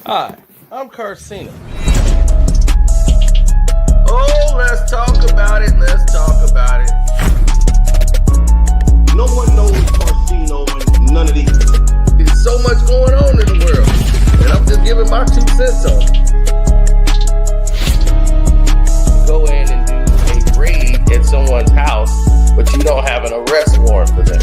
Hi, I'm Carcino. Oh, let's talk about it. Let's talk about it. No one knows Carcino and none of these. There's so much going on in the world, and I'm just giving my 2 cents on it. Go in and do a raid at someone's house, but you don't have an arrest warrant for them.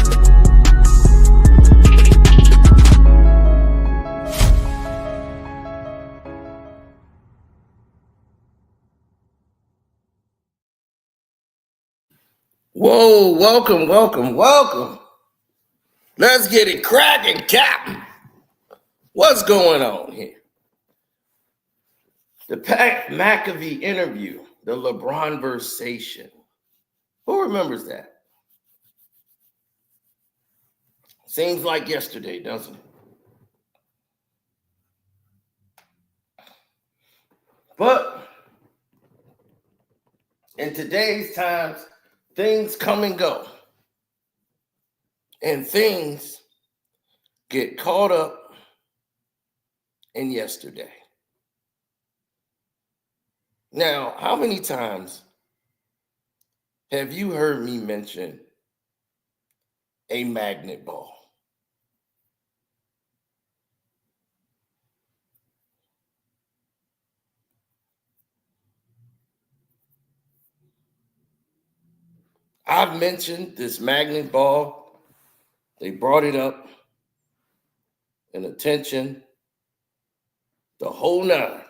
Whoa, welcome. Let's get it cracking, Captain. What's going on here? The McAfee interview, the Lebron versation. Who remembers that? Seems like yesterday, doesn't it? But in today's times, things come and go. And things get caught up in yesterday. Now, how many times have you heard me mention a magnet ball? I've mentioned this magnet ball. They brought it up in attention, the whole 9.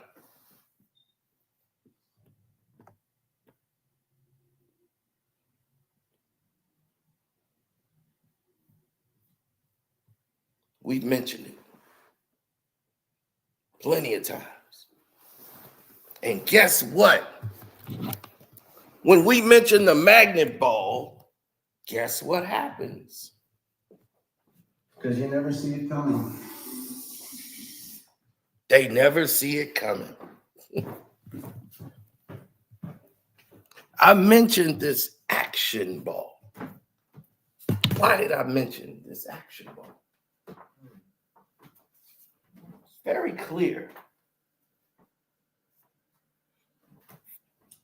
We've mentioned it plenty of times. And guess what? When we mention the magnet ball, guess what happens? Because you never see it coming. They never see it coming. I mentioned this action ball. Why did I mention this action ball? It's very clear.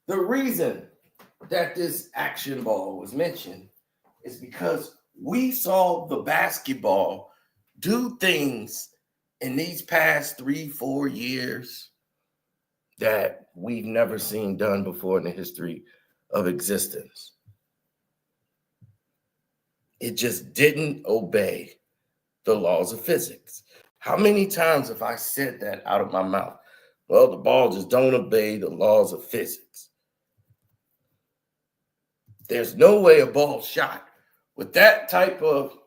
The reason that this action ball was mentioned is because we saw the basketball do things in these past 3-4 years that we've never seen done before in the history of existence. It just didn't obey the laws of physics. How many times have I said that out of my mouth? Well, the ball just don't obey the laws of physics. There's no way a ball shot with that type of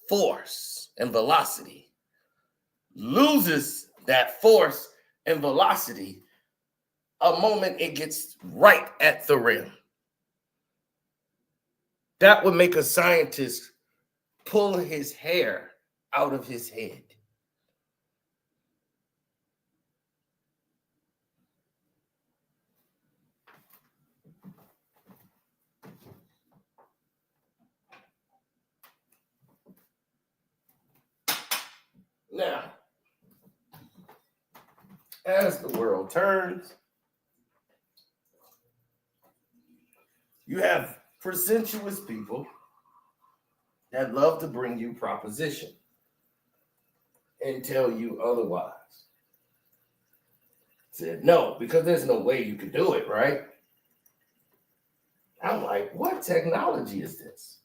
force and velocity loses that force and velocity a moment it gets right at the rim. That would make a scientist pull his hair out of his head. Now, as the world turns, you have presumptuous people that love to bring you proposition and tell you otherwise. Said no, because there's no way you could do it, right? I'm like, what technology is this?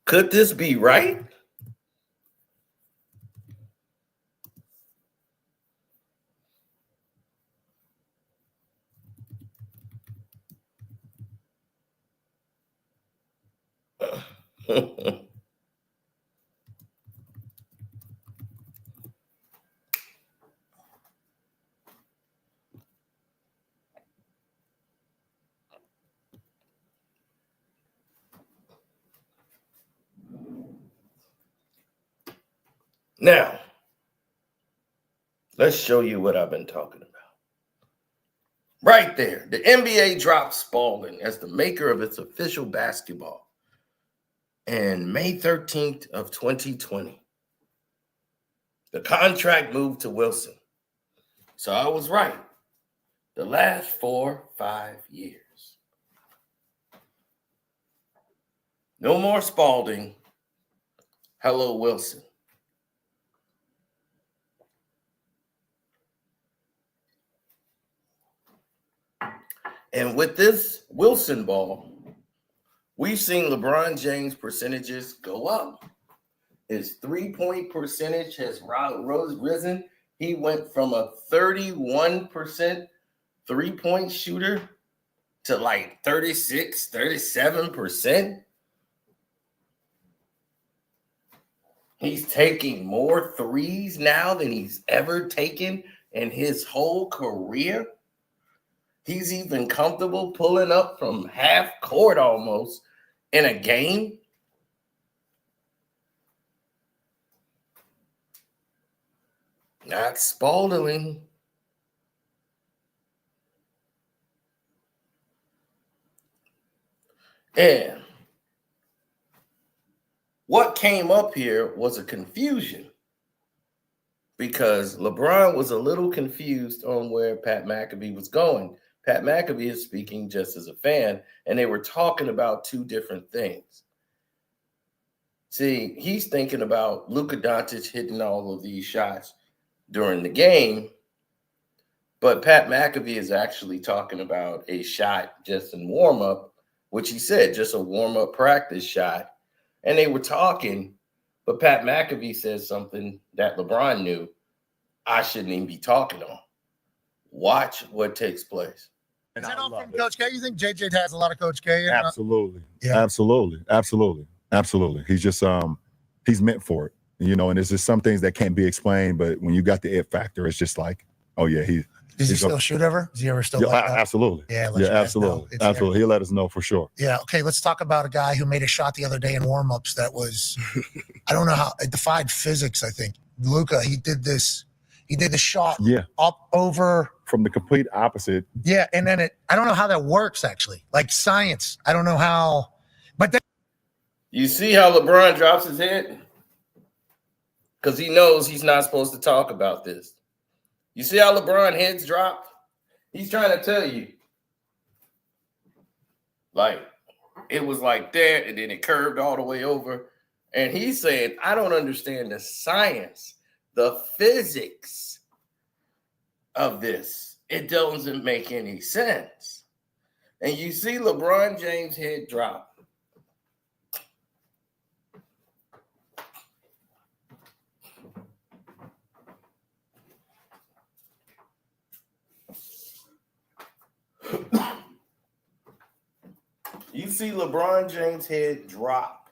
Could this be right? Now, let's show you what I've been talking about. Right there, the NBA dropped Spalding as the maker of its official basketball. And May 13th of 2020, the contract moved to Wilson. So I was right. The last 4-5 years. No more Spalding. Hello, Wilson. And with this Wilson ball, we've seen LeBron James percentages go up. His three-point percentage has risen. He went from a 31% three-point shooter to like 36, 37%. He's taking more threes now than he's ever taken in his whole career. He's even comfortable pulling up from half court almost in a game. Not Spalding. And what came up here was a confusion because LeBron was a little confused on where Pat McAfee was going. Pat McAfee is speaking just as a fan, and they were talking about two different things. See, he's thinking about Luka Doncic hitting all of these shots during the game, but Pat McAfee is actually talking about a shot just in warm-up, which he said, just a warm-up practice shot. And they were talking, but Pat McAfee says something that LeBron knew I shouldn't even be talking on. Watch what takes place. Is that all from Coach K? You think JJ has a lot of Coach K? Absolutely. Yeah. Absolutely. He's just he's meant for it. And it's just some things that can't be explained, but when you got the it factor, it's just like, oh yeah, does he still shoot ever? Is he ever still like that? Absolutely. Yeah, absolutely. He'll let us know for sure. Yeah. Okay, let's talk about a guy who made a shot the other day in warm-ups that was, I don't know how, it defied physics, I think. Luka, he did the shot up over. From the complete opposite. Yeah, and then I don't know how that works, actually. Like science. I don't know how, but then. You see how LeBron drops his head? Because he knows he's not supposed to talk about this. You see how LeBron heads drop? He's trying to tell you. Like, it was like that, and then it curved all the way over. And he's saying, I don't understand the science, the physics of this. It doesn't make any sense. And you see LeBron James' head drop. You see LeBron James' head drop.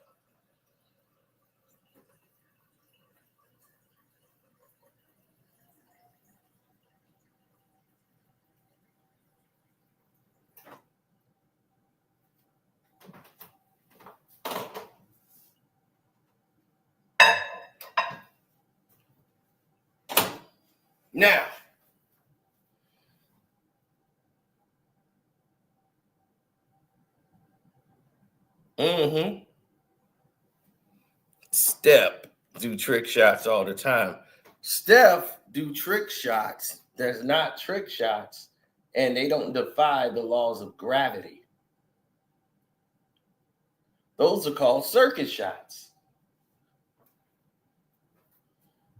Now, Steph do trick shots all the time. Steph do trick shots. There's not trick shots, and they don't defy the laws of gravity. Those are called circuit shots.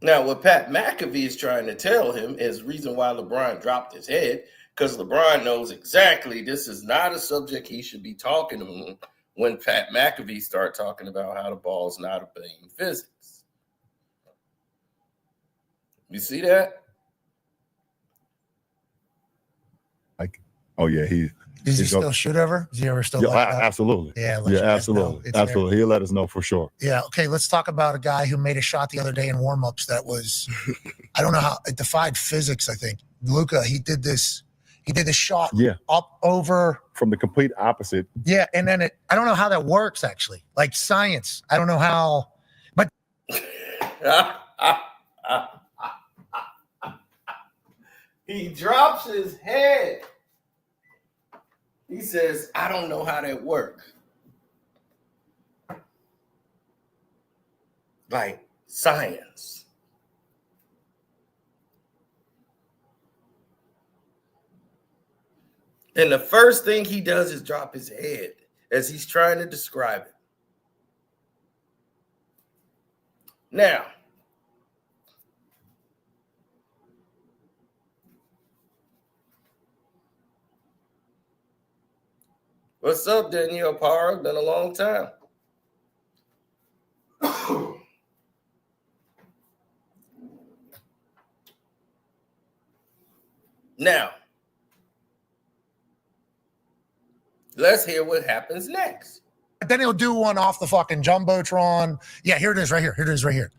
Now, what Pat McAfee is trying to tell him is the reason why LeBron dropped his head, because LeBron knows exactly this is not a subject he should be talking about when Pat McAfee start talking about how the ball's not obeying physics. You see that? Like, oh yeah, does he still shoot ever? Is he ever still like that? Absolutely. Yeah, absolutely. He'll let us know for sure. Yeah. Okay, let's talk about a guy who made a shot the other day in warm-ups that was, I don't know how, it defied physics, I think. Luka, he did the shot up over. From the complete opposite. Yeah, and then I don't know how that works, actually. Like science. I don't know how, but. He drops his head. He says, I don't know how that works. like science. And the first thing he does is drop his head as he's trying to describe it. Now, what's up, Danielle Parr? Been a long time. Now, let's hear what happens next. Then he'll do one off the fucking Jumbotron. Yeah, here it is right here. Here it is right here.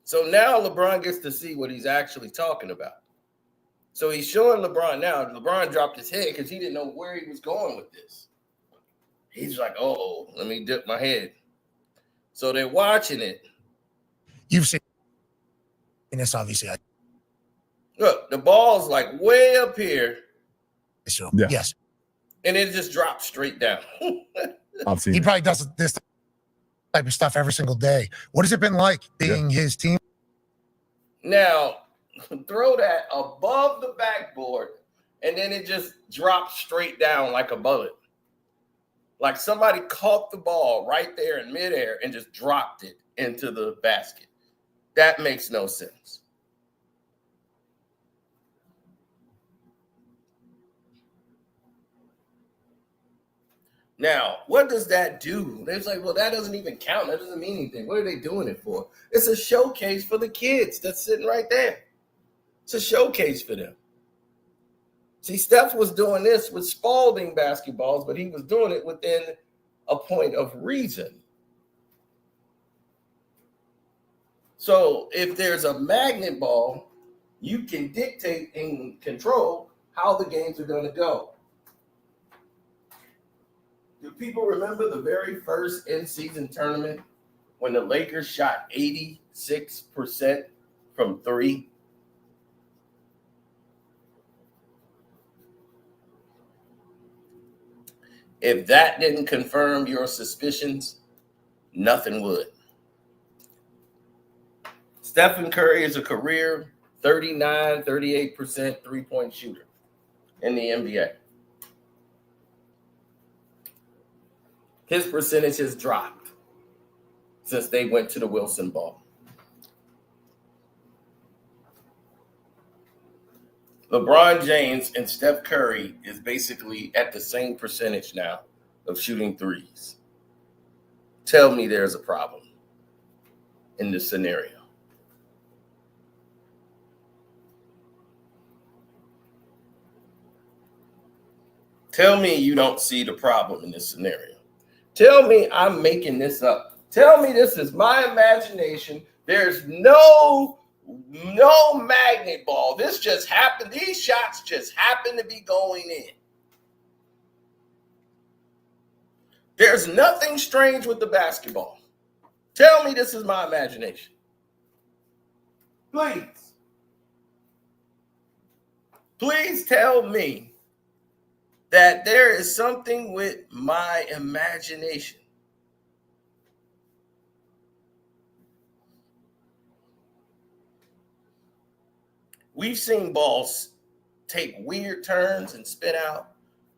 So now LeBron gets to see what he's actually talking about. So he's showing LeBron now. LeBron dropped his head because he didn't know where he was going with this. He's like, oh, let me dip my head. So they're watching it. You've seen this, obviously. Look, the ball's like way up here. So, Yeah. yes. And it just drops straight down. I've seen He it. probably does this type of stuff every single day. What has it been like being his team? Now, throw that above the backboard, and then it just drops straight down like a bullet. Like somebody caught the ball right there in midair and just dropped it into the basket. That makes no sense. Now, what does that do? They're like, well, that doesn't even count. That doesn't mean anything. What are they doing it for? It's a showcase for the kids that's sitting right there. It's a showcase for them. See, Steph was doing this with Spalding basketballs, but he was doing it within a point of reason. So if there's a magnet ball, you can dictate and control how the games are going to go. Do people remember the very first in-season tournament when the Lakers shot 86% from three? If that didn't confirm your suspicions, nothing would. Stephen Curry is a career 39, 38% three-point shooter in the NBA. His percentage has dropped since they went to the Wilson ball. LeBron James and Steph Curry is basically at the same percentage now of shooting threes. Tell me there's a problem in this scenario. Tell me you don't see the problem in this scenario. Tell me I'm making this up. Tell me this is my imagination. There's no magnet ball. This just happened. These shots just happen to be going in. There's nothing strange with the basketball. Tell me this is my imagination. Please. Please tell me that there is something with my imagination. We've seen balls take weird turns and spin out.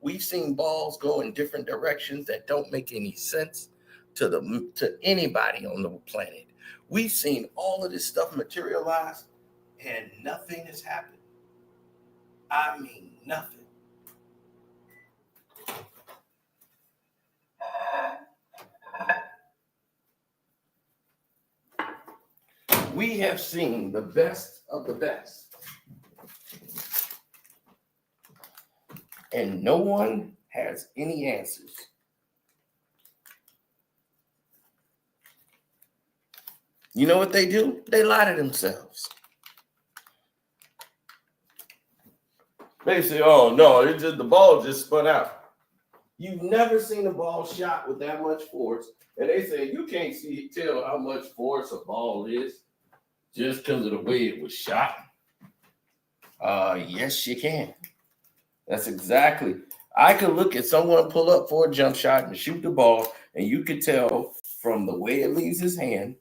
We've seen balls go in different directions that don't make any sense to anybody on the planet. We've seen all of this stuff materialize, and nothing has happened. I mean, nothing. We have seen the best of the best. And no one has any answers. You know what they do? They lie to themselves. They say, oh, no, the ball just spun out. You've never seen a ball shot with that much force. And they say, you can't tell how much force a ball is just because of the way it was shot. Yes, you can. That's exactly. I could look at someone pull up for a jump shot and shoot the ball, and you could tell from the way it leaves his hand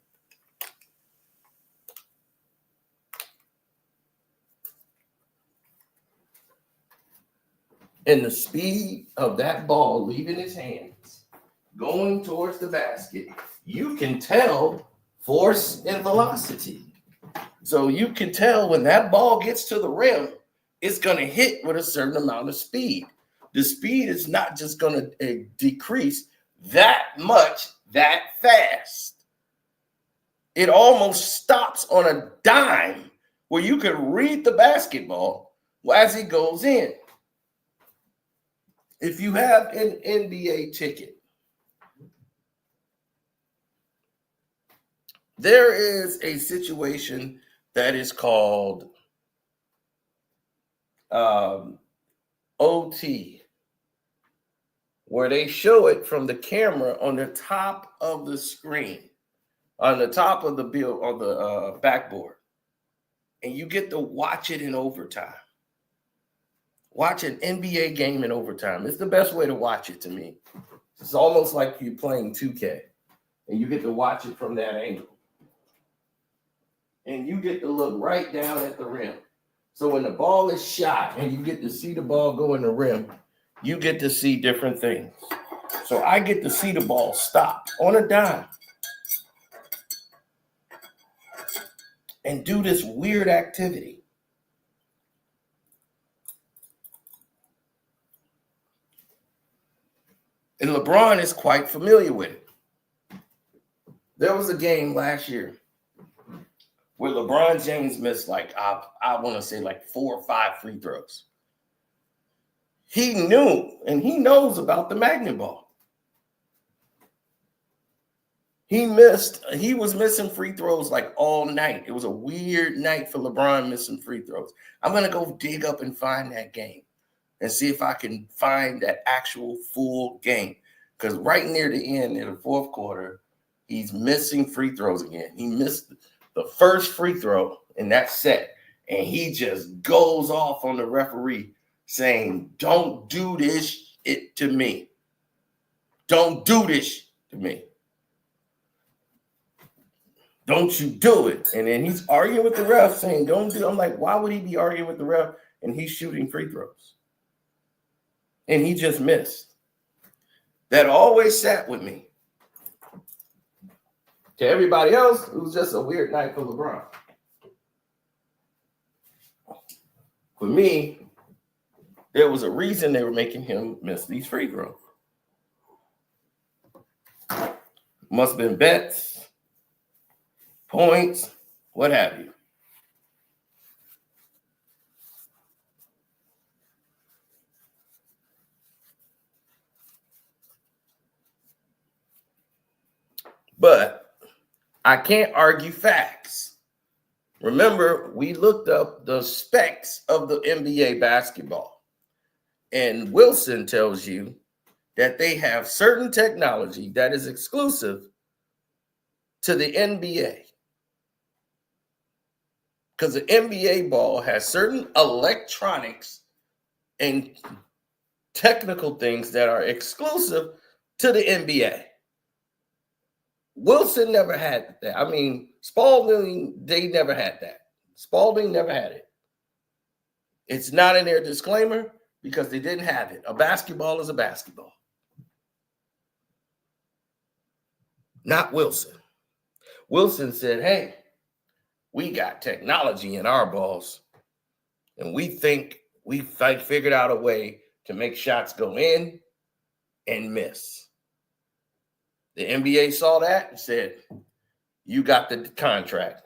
and the speed of that ball leaving his hands, going towards the basket, you can tell force and velocity. So you can tell when that ball gets to the rim, it's going to hit with a certain amount of speed. The speed is not just going to decrease that much that fast. It almost stops on a dime where you can read the basketball as it goes in. If you have an NBA ticket, there is a situation that is called OT, where they show it from the camera on the top of the screen, on the top of the bill, on the backboard, and you get to watch it in overtime. Watch an NBA game in overtime. It's the best way to watch it to me. It's almost like you're playing 2K, and you get to watch it from that angle. And you get to look right down at the rim. So when the ball is shot and you get to see the ball go in the rim, you get to see different things. So I get to see the ball stop on a dime and do this weird activity. And LeBron is quite familiar with it. There was a game last year where LeBron James missed like, I want to say like 4 or 5 free throws. He knew, and he knows about the magnet ball. He was missing free throws like all night. It was a weird night for LeBron missing free throws. I'm going to go dig up and find that game and see if I can find that actual full game. Because right near the end, in the fourth quarter, he's missing free throws again. He missed the first free throw in that set, and he just goes off on the referee saying, "Don't do this to me. Don't do this to me. Don't you do it." And then he's arguing with the ref saying, "Don't do it." I'm like, why would he be arguing with the ref and he's shooting free throws? And he just missed. That always sat with me. To everybody else, it was just a weird night for LeBron. For me, there was a reason they were making him miss these free throws. Must have been bets, points, what have you. But I can't argue facts. Remember, we looked up the specs of the NBA basketball. And Wilson tells you that they have certain technology that is exclusive to the NBA. Because the NBA ball has certain electronics and technical things that are exclusive to the NBA. Wilson never had that. I mean, Spalding, they never had that. Spalding never had it. It's not in their disclaimer because they didn't have it. A basketball is a basketball. Not Wilson. Wilson said, hey, we got technology in our balls, and we think we figured out a way to make shots go in and miss. The NBA saw that and said, you got the contract.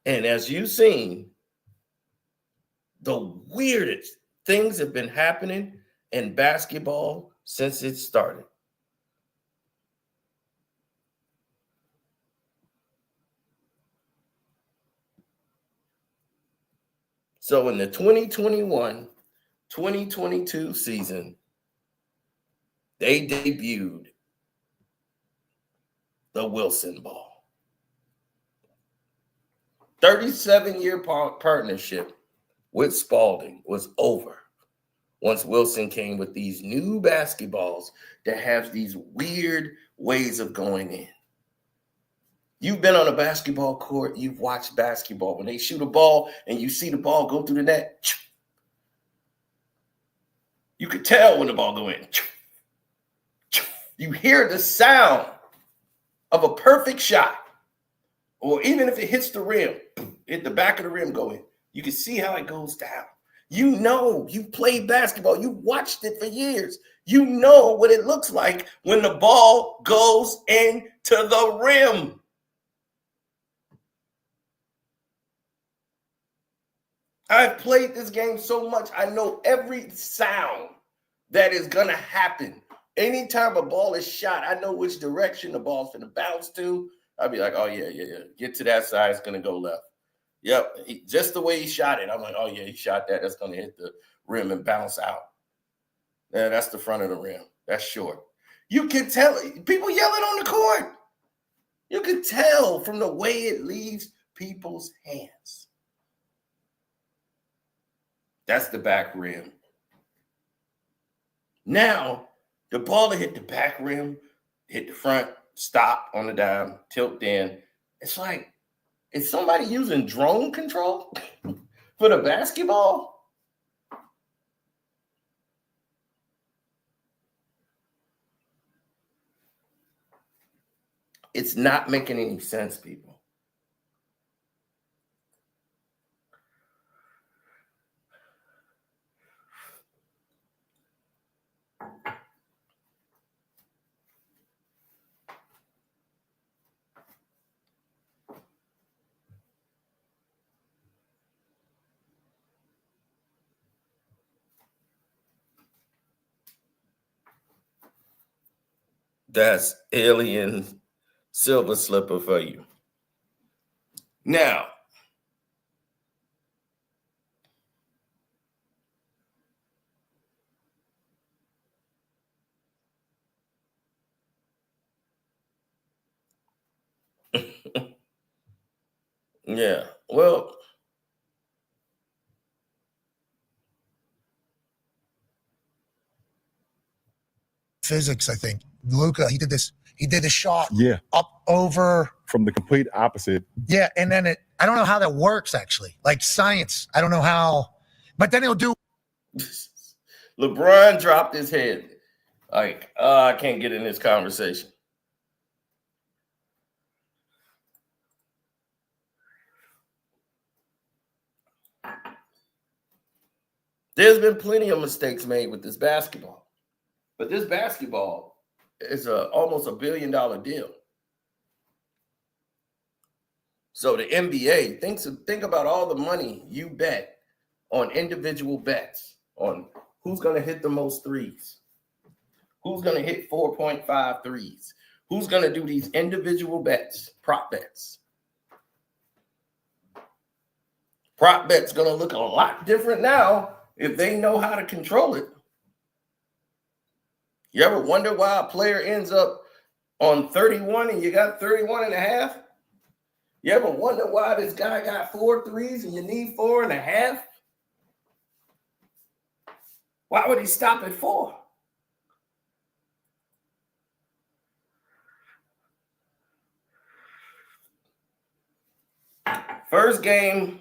And as you've seen, the weirdest things have been happening in basketball since it started. So in the 2021-2022 season, they debuted the Wilson ball. 37-year partnership with Spalding was over once Wilson came with these new basketballs that have these weird ways of going in. You've been on a basketball court, you've watched basketball. When they shoot a ball and you see the ball go through the net, you could tell when the ball go in. You hear the sound of a perfect shot. Or even if it hits the rim, hit the back of the rim go in. You can see how it goes down. You know, you played basketball. You watched it for years. You know what it looks like when the ball goes into the rim. I've played this game so much, I know every sound that is going to happen. Anytime a ball is shot, I know which direction the ball's going to bounce to. I'll be like, oh, yeah. Get to that side, it's going to go left. Yep, just the way he shot it. I'm like, oh, yeah, he shot that. That's going to hit the rim and bounce out. Yeah, that's the front of the rim. That's short. You can tell. People yelling on the court. You can tell from the way it leaves people's hands. That's the back rim. Now, the ball that hit the back rim, hit the front, stop on the dime, tilt in. It's like, is somebody using drone control for the basketball? It's not making any sense, people. That's alien silver slipper for you. Now, yeah, well, physics, I think. Luka, he did the shot Yeah. up over. From the complete opposite. Yeah, and then I don't know how that works, actually. Like science, I don't know how, but then he'll do. LeBron dropped his head. Like, I can't get in this conversation. There's been plenty of mistakes made with this basketball. But this basketball is almost $1 billion deal. So the NBA, think about all the money you bet on individual bets, on who's going to hit the most threes, who's going to hit 4.5 threes, who's going to do these individual bets, prop bets. Prop bet's going to look a lot different now if they know how to control it. You ever wonder why a player ends up on 31 and you got 31 and a half? You ever wonder why this guy got 4 threes and you need 4.5? Why would he stop at 4? First game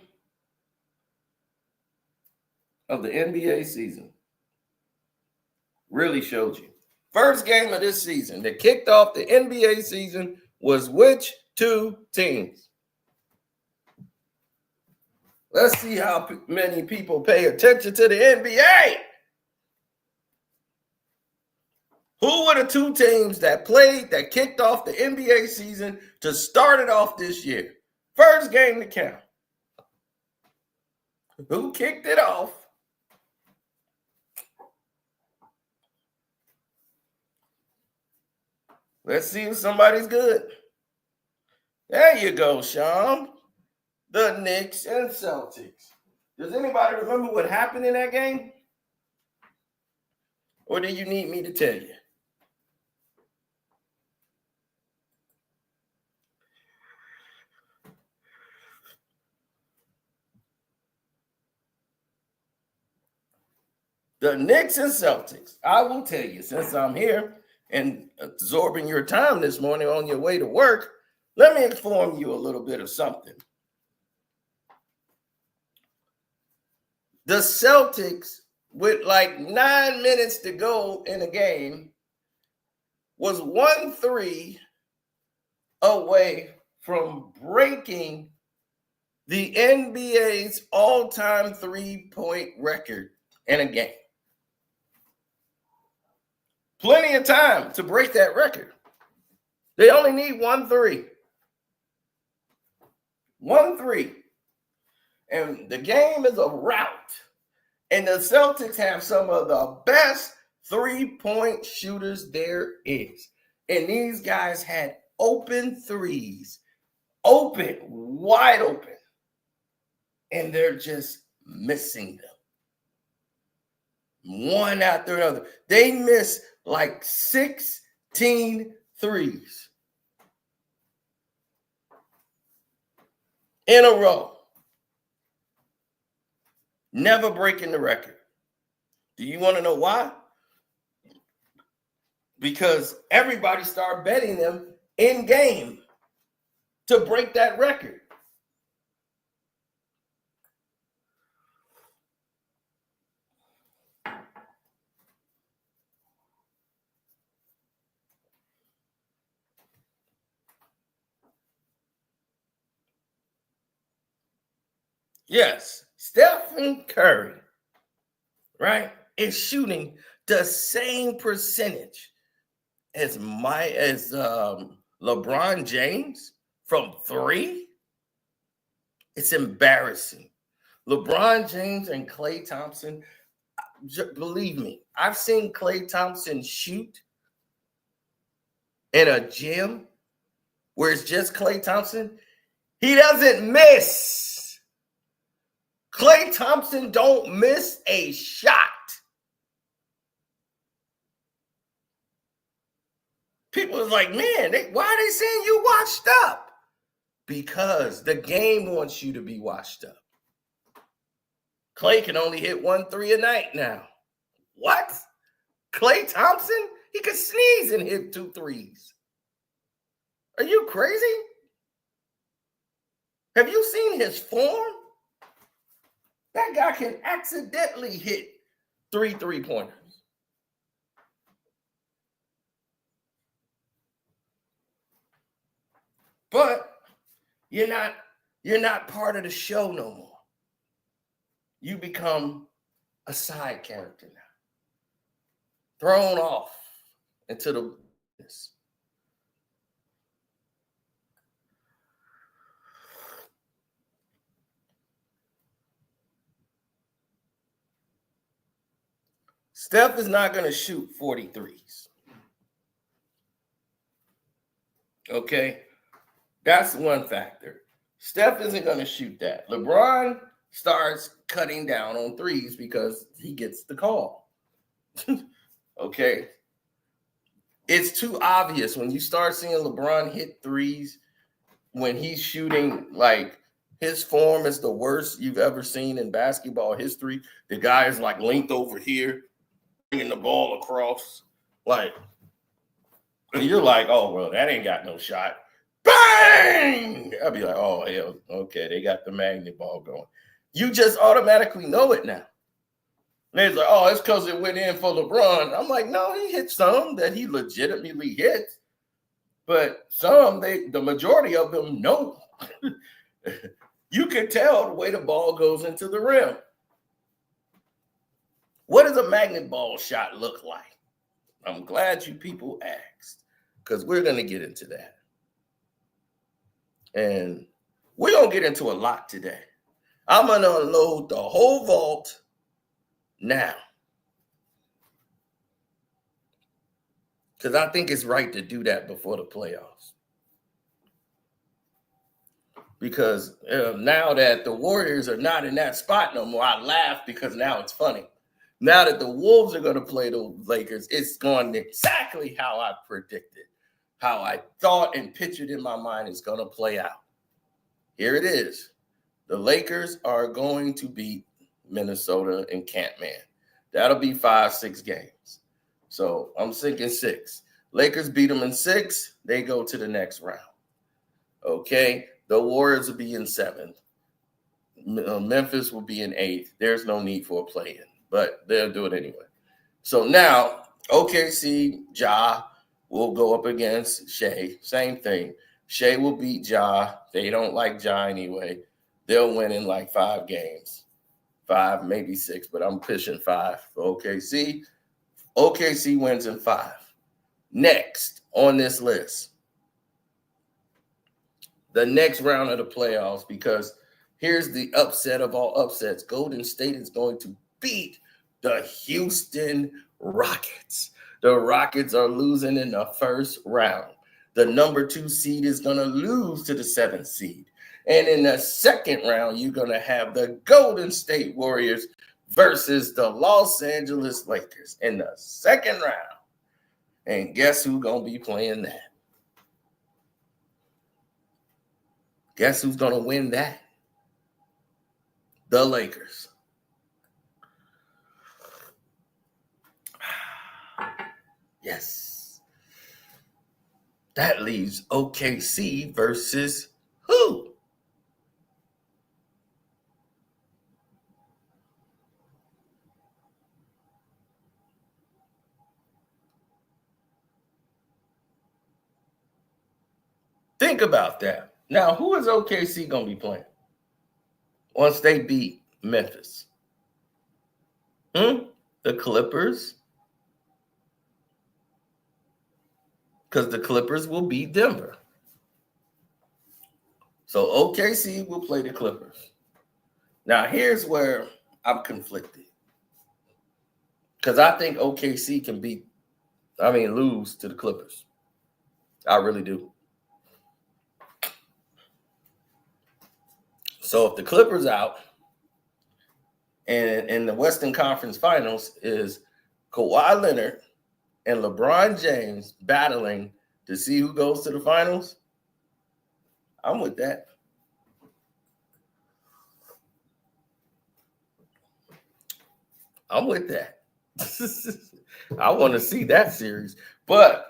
of the NBA season really showed you. First game of this season that kicked off the NBA season was which 2 teams? Let's see how many people pay attention to the NBA. Who were the 2 teams that kicked off the NBA season to start it off this year? First game to count. Who kicked it off? Let's see if somebody's good. There you go, Sean. The Knicks and Celtics. Does anybody remember what happened in that game? Or do you need me to tell you? The Knicks and Celtics. I will tell you, since I'm here and absorbing your time this morning on your way to work, let me inform you a little bit of something. The Celtics, with like 9 minutes to go in a game, was 1-3 away from breaking the NBA's all-time three-point record in a game. Plenty of time to break that record. They only need 1-3. 1-3. And the game is a rout. And the Celtics have some of the best three-point shooters there is. And these guys had open threes. Open, wide open. And they're just missing them. One after another. They missed like 16 threes in a row. Never breaking the record. Do you want to know why? Because everybody started betting them in game to break that record. Yes, Stephen Curry, right, is shooting the same percentage as LeBron James from three. It's embarrassing. LeBron James and Klay Thompson, believe me, I've seen Klay Thompson shoot in a gym where it's just Klay Thompson. He doesn't miss. Klay Thompson don't miss a shot. People is like, man, why are they saying you washed up? Because the game wants you to be washed up. Klay can only hit 1-3 a night now. What? Klay Thompson? He could sneeze and hit 2 threes. Are you crazy? Have you seen his form? That guy can accidentally hit 3 3-pointers. But you're not part of the show no more. You become a side character now. Thrown off into the business. Steph is not going to shoot 43s. Okay? That's one factor. Steph isn't going to shoot that. LeBron starts cutting down on threes because he gets the call. Okay? It's too obvious when you start seeing LeBron hit threes when he's shooting, like, his form is the worst you've ever seen in basketball history. The guy is like linked over here, bringing the ball across, like, and you're like, oh, well, that ain't got no shot. Bang! I'll be like, oh, hell, okay, they got the magnet ball going. You just automatically know it now. And they're like, oh, it's because it went in for LeBron. I'm like, no, he hit some that he legitimately hit. But some, the majority of them, no. You can tell the way the ball goes into the rim. What does a magnet ball shot look like? I'm glad you people asked, because we're going to get into that. And we're going to get into a lot today. I'm going to unload the whole vault now, because I think it's right to do that before the playoffs. Because now that the Warriors are not in that spot no more, I laugh because now it's funny. Now that the Wolves are going to play the Lakers, it's going exactly how I predicted, how I thought and pictured in my mind it's going to play out. Here it is. The Lakers are going to beat Minnesota and Campman. That'll be 5-6 games. So I'm thinking 6. Lakers beat them in 6. They go to the next round. Okay. The Warriors will be in 7th. Memphis will be in 8th. There's no need for a play-in, but they'll do it anyway. So now OKC, Ja will go up against Shea. Same thing. Shea will beat Ja. They don't like Ja anyway. They'll win in like 5 games. 5, maybe 6, but I'm pushing 5 for OKC. OKC wins in 5. Next on this list, the next round of the playoffs, because here's the upset of all upsets. Golden State is going to beat the Houston Rockets. The Rockets are losing in the first round. The number 2 seed is going to lose to the 7th seed. And in the second round, you're going to have the Golden State Warriors versus the Los Angeles Lakers in the second round. And guess who's going to be playing that? Guess who's going to win that? The Lakers. Yes. That leaves OKC versus who? Think about that. Now, who is OKC going to be playing once they beat Memphis? The Clippers? Because the Clippers will beat Denver. So OKC will play the Clippers. Now, here's where I'm conflicted. Because I think OKC can lose to the Clippers. I really do. So if the Clippers out, and in the Western Conference Finals is Kawhi Leonard and LeBron James battling to see who goes to the finals, I'm with that. I'm with that. I want to see that series. But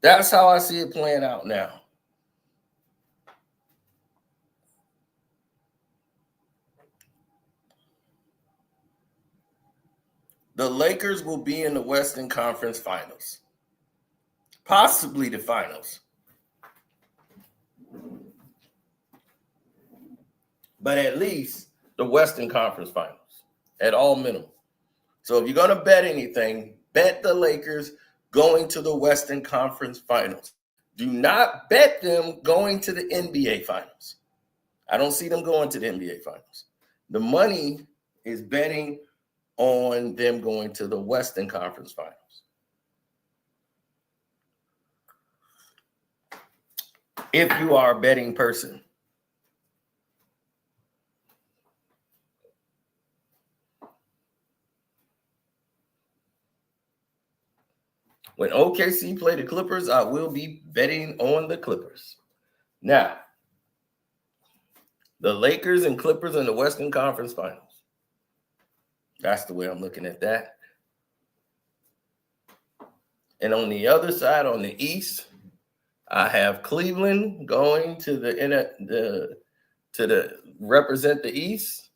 that's how I see it playing out now. The Lakers will be in the Western Conference Finals. Possibly the finals. But at least the Western Conference Finals at all minimum. So if you're going to bet anything, bet the Lakers going to the Western Conference Finals. Do not bet them going to the NBA Finals. I don't see them going to the NBA Finals. The money is betting on them going to the Western Conference Finals. If you are a betting person. When OKC play the Clippers, I will be betting on the Clippers. Now, the Lakers and Clippers in the Western Conference Finals. That's the way I'm looking at that. And on the other side, on the East, I have Cleveland going to represent the East.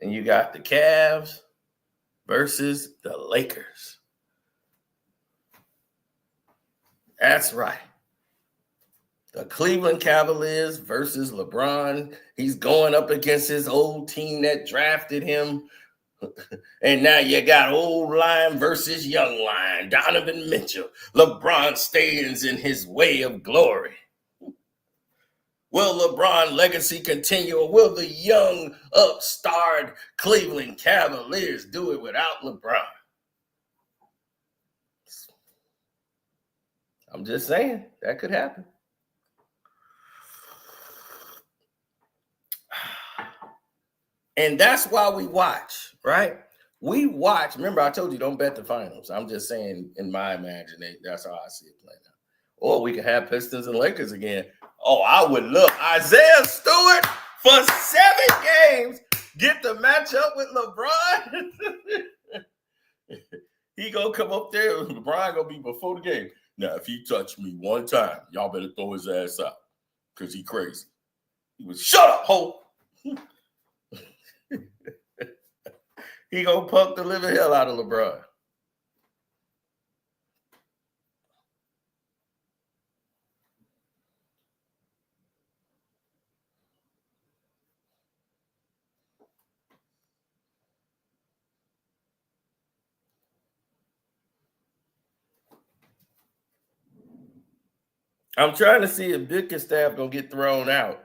And you got the Cavs versus the Lakers. That's right. The Cleveland Cavaliers versus LeBron. He's going up against his old team that drafted him. And now you got old line versus young line. Donovan Mitchell. LeBron stands in his way of glory. Will LeBron legacy continue, or will the young upstart Cleveland Cavaliers do it without LeBron? I'm just saying that could happen. And that's why we watch, right? We watch. Remember, I told you don't bet the finals. I'm just saying in my imagination, that's how I see it playing out. Or we could have Pistons and Lakers again. Oh, I would love Isaiah Stewart for 7 games. get the matchup with LeBron. He gonna come up there. LeBron gonna be before the game. Now, if he touch me one time, y'all better throw his ass out because he crazy. He was shut up, ho. He gonna punk the living hell out of LeBron. I'm trying to see if Bickerstaff gonna get thrown out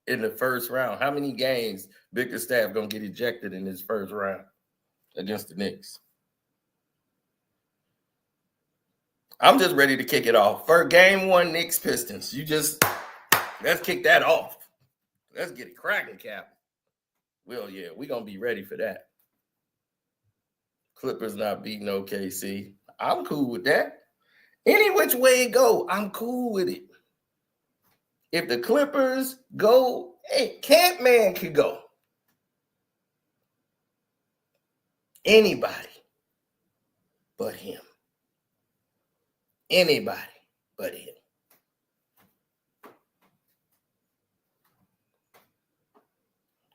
in the first round. How many games Bickerstaff gonna get ejected in his first round against the Knicks? I'm just ready to kick it off. For game one, Knicks Pistons. Let's kick that off. Let's get it cracking, Cap. Well, yeah, we're gonna be ready for that. Clippers not beating OKC. I'm cool with that. Any which way it go, I'm cool with it. If the Clippers go, hey, Campman could go. Anybody but him. Anybody but him.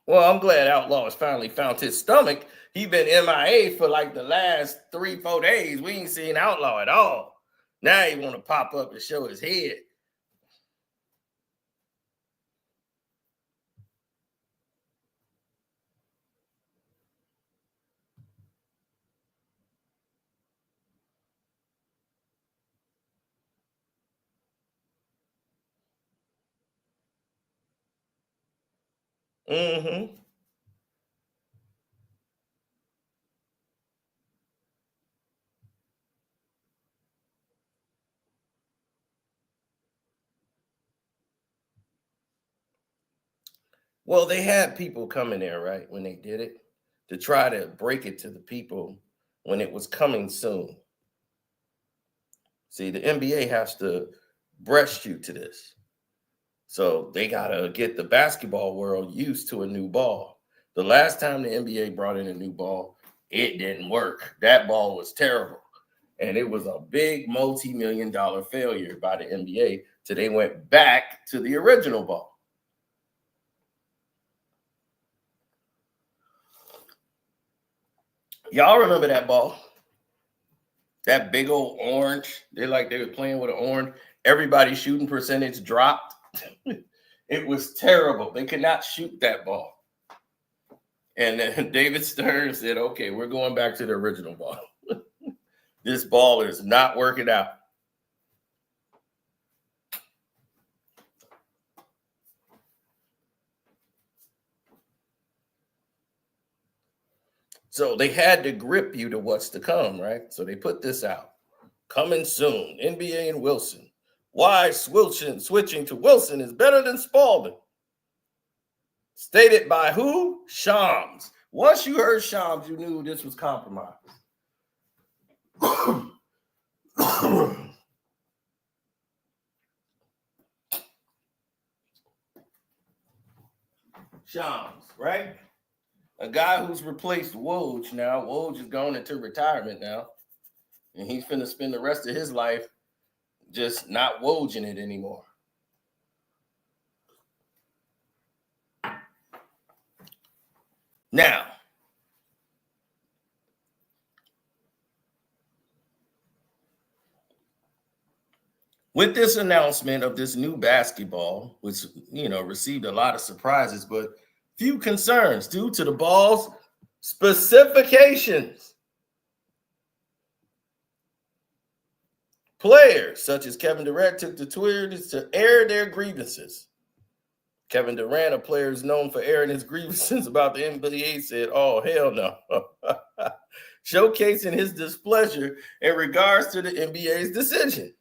Well, I'm glad Outlaw has finally found his stomach. He been MIA for like the last 3-4 days. We ain't seen Outlaw at all. Now he want to pop up and show his head. Mm-hmm. Well, they had people coming there, right, when they did it, to try to break it to the people when it was coming soon. See, the NBA has to breast you to this. So they got to get the basketball world used to a new ball. The last time the NBA brought in a new ball, it didn't work. That ball was terrible. And it was a big multi-million-dollar failure by the NBA till they went back to the original ball. Y'all remember that ball? That big old orange. They were playing with an orange. Everybody's shooting percentage dropped. It was terrible. They could not shoot that ball. And then David Stern said, okay, we're going back to the original ball. This ball is not working out. So they had to grip you to what's to come, right? So they put this out. Coming soon, NBA and Wilson. Why switching to Wilson is better than Spalding. Stated by who? Shams. Once you heard Shams, you knew this was compromised. Shams, right? A guy who's replaced Woj now. Woj is going into retirement now. And he's finna spend the rest of his life just not Wojing it anymore. Now, with this announcement of this new basketball, which, received a lot of surprises, but few concerns due to the ball's specifications. Players such as Kevin Durant took to Twitter to air their grievances. Kevin Durant, a player is known for airing his grievances about the NBA, said, oh, hell no. Showcasing his displeasure in regards to the NBA's decision.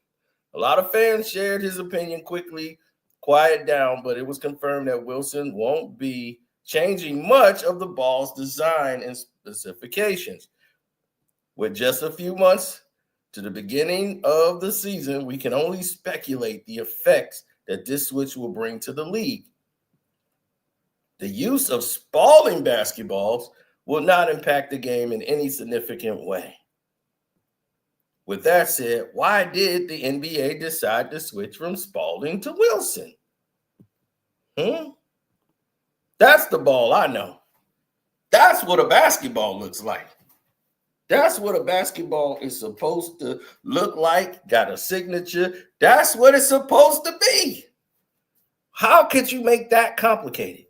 A lot of fans shared his opinion quickly, quiet down, but it was confirmed that Wilson won't be changing much of the ball's design and specifications. With just a few months to the beginning of the season, we can only speculate the effects that this switch will bring to the league. The use of Spalding basketballs will not impact the game in any significant way. With that said, why did the NBA decide to switch from Spalding to Wilson? That's the ball I know. That's what a basketball looks like. That's what a basketball is supposed to look like, got a signature. That's what it's supposed to be. How could you make that complicated?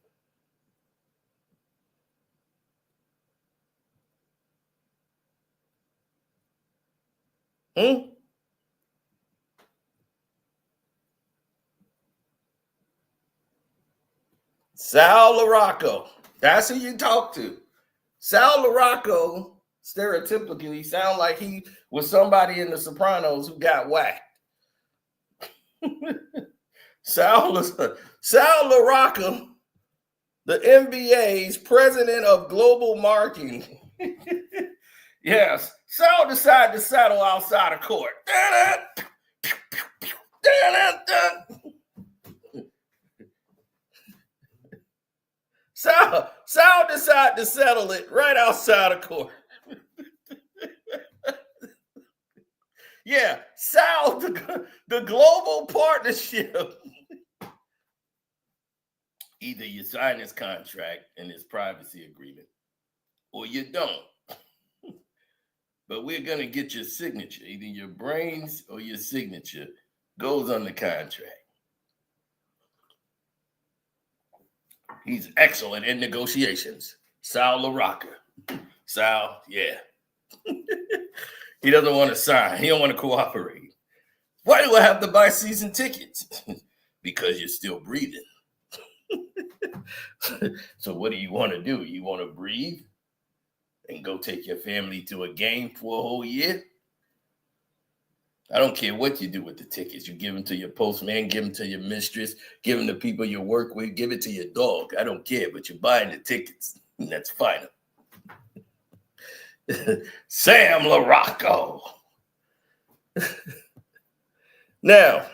Sal LaRocco. That's who you talk to. Sal LaRocco, stereotypically, sound like he was somebody in The Sopranos who got whacked. Sal LaRocco, the NBA's president of global marketing. Yes, Sal decided to settle outside of court. Sal decided to settle it right outside of court. Yeah, Sal, the global partnership. Either you sign this contract and this privacy agreement, or you don't. But we're going to get your signature. Either your brains or your signature goes on the contract. He's excellent in negotiations. Sal LaRocca. Sal, yeah. He doesn't want to sign. He don't want to cooperate. Why do I have to buy season tickets? Because you're still breathing. So what do you want to do? You want to breathe and go take your family to a game for a whole year? I don't care what you do with the tickets. You give them to your postman, give them to your mistress, give them to people you work with, give it to your dog. I don't care, but you're buying the tickets. And that's fine. Sam LaRocco. Now,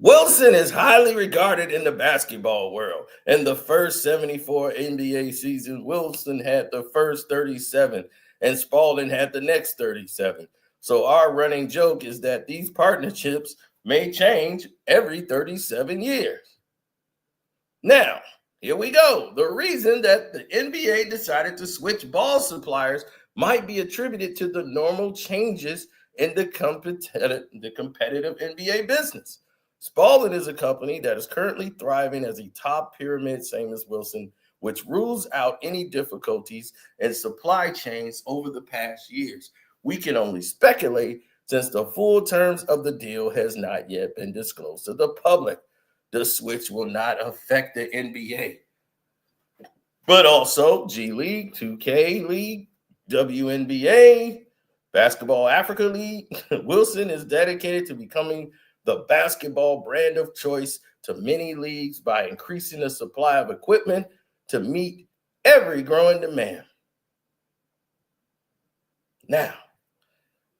Wilson is highly regarded in the basketball world. In the first 74 NBA seasons, Wilson had the first 37, and Spalding had the next 37. So our running joke is that these partnerships may change every 37 years. Now, here we go. The reason that the NBA decided to switch ball suppliers might be attributed to the normal changes in the competitive NBA business. Spalding is a company that is currently thriving as a top pyramid, same as Wilson, which rules out any difficulties in supply chains over the past years. We can only speculate since the full terms of the deal has not yet been disclosed to the public. The switch will not affect the NBA, but also G League, 2K League, WNBA, Basketball Africa League. Wilson is dedicated to becoming the basketball brand of choice to many leagues by increasing the supply of equipment to meet every growing demand. Now,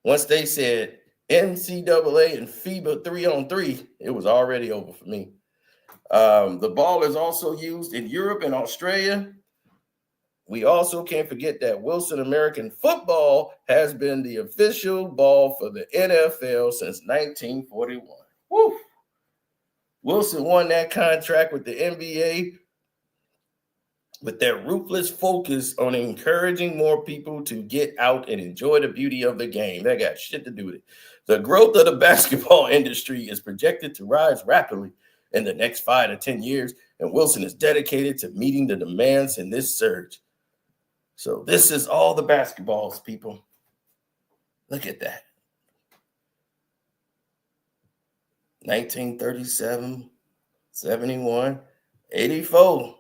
once they said NCAA and FIBA 3-on-3, it was already over for me. The ball is also used in Europe and Australia. We also can't forget that Wilson American football has been the official ball for the NFL since 1941. Woo! Wilson won that contract with the NBA with their ruthless focus on encouraging more people to get out and enjoy the beauty of the game. That got shit to do with it. The growth of the basketball industry is projected to rise rapidly in the next 5 to 10 years, and Wilson is dedicated to meeting the demands in this surge. So this is all the basketballs, people. Look at that. 1937, 71, 84.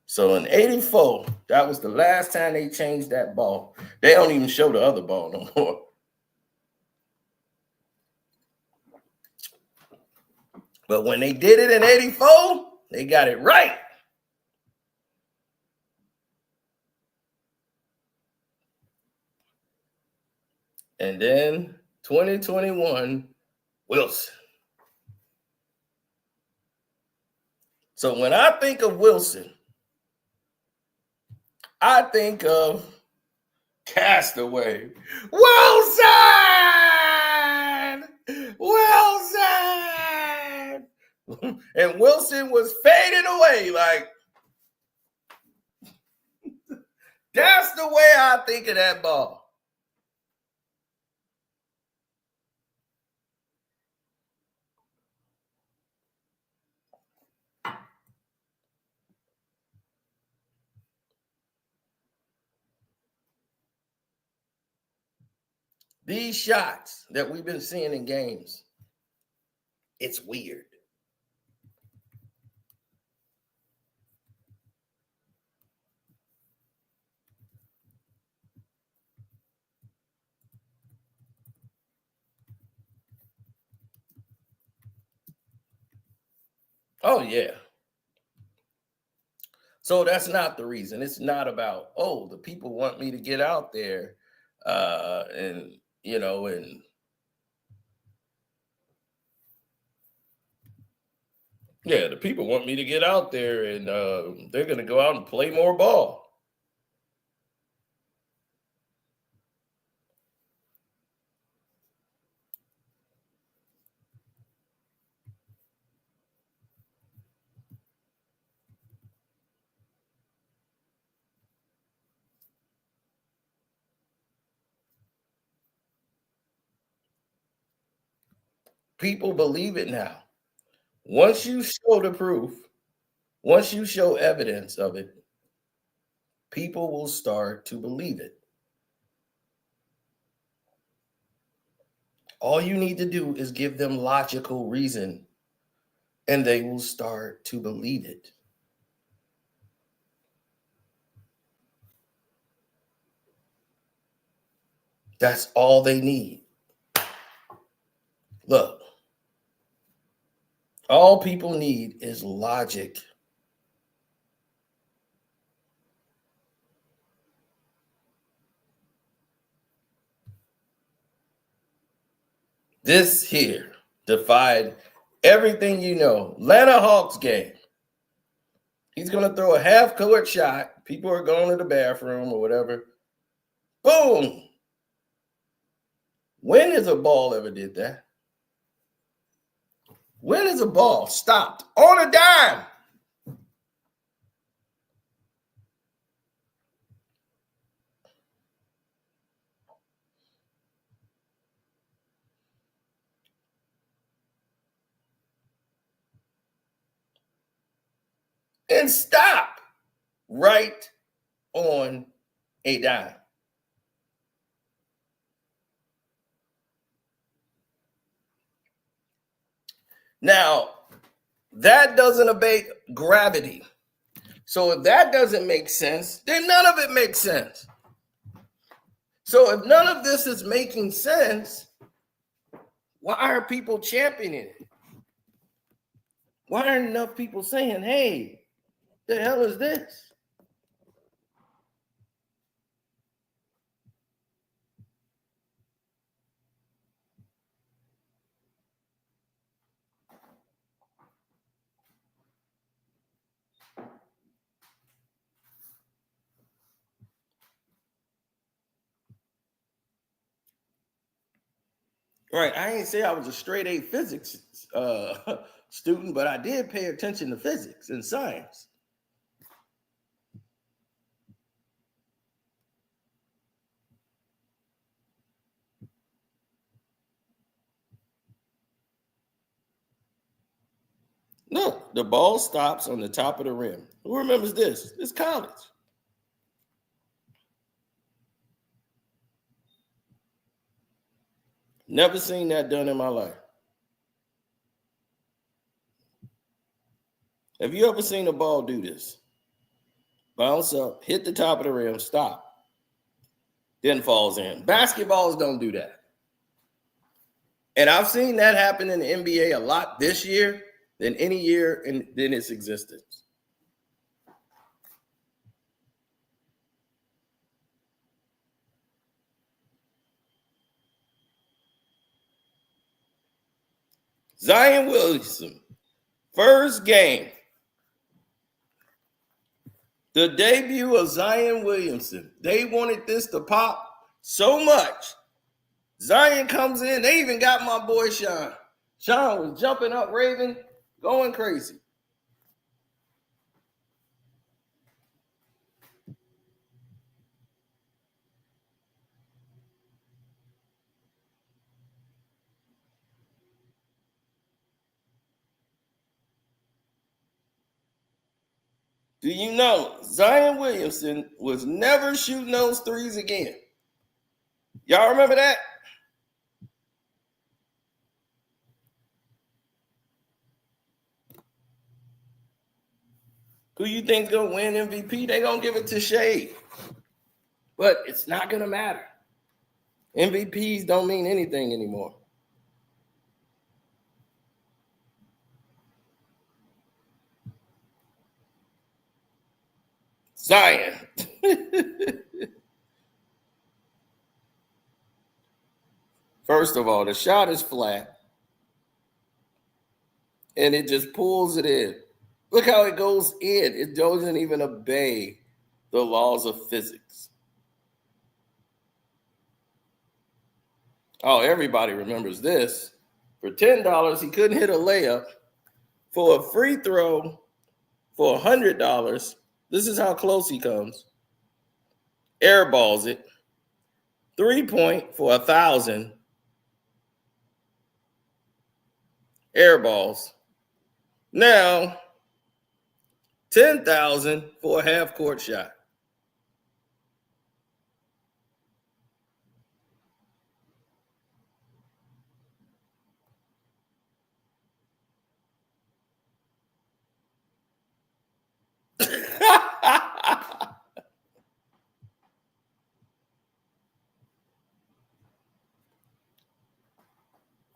So in 84, that was the last time they changed that ball. They don't even show the other ball no more. But when they did it in 84, they got it right. And then 2021, Wilson. So when I think of Wilson, I think of Castaway. Wilson! Wilson! And Wilson was fading away. Like, that's the way I think of that ball. These shots that we've been seeing in games, it's weird. Oh, yeah. So that's not the reason. It's not about, oh, the people want me to get out there and yeah, the people want me to get out there and they're going to go out and play more ball. People believe it now. Once you show the proof, once you show evidence of it, people will start to believe it. All you need to do is give them logical reason, and they will start to believe it. That's all they need. Look, all people need is logic. This here defied everything you know. Atlanta Hawks game. He's going to throw a half-court shot. People are going to the bathroom or whatever. Boom. When has a ball ever did that? When is a ball stopped on a dime? And stop right on a dime. Now, that doesn't obey gravity. So if that doesn't make sense, then none of it makes sense. So if none of this is making sense, why are people championing it? Why aren't enough people saying, hey, the hell is this? Right. I ain't say I was a straight A physics student, but I did pay attention to physics and science. Look, the ball stops on the top of the rim. Who remembers this? It's college. Never seen that done in my life. Have you ever seen a ball do this? Bounce up, hit the top of the rim, stop, then falls in. Basketballs don't do that. And I've seen that happen in the NBA a lot this year than any year in its existence. Zion Williamson, first game, The debut of Zion Williamson. They wanted this to pop so much. Zion comes in. They even got my boy Sean. Sean was jumping up, raving, going crazy. Do you know Zion Williamson was never shooting those threes again? Y'all remember that? Who you think's gonna win MVP? They gonna give it to Shade. But it's not gonna matter. MVPs don't mean anything anymore. Zion. First of all, the shot is flat. And it just pulls it in. Look how it goes in. It doesn't even obey the laws of physics. Oh, everybody remembers this. For $10, he couldn't hit a layup. For a free throw, for $100, this is how close he comes. Airballs it. 3-point for 1,000. Airballs. Now, 10,000 for a half-court shot.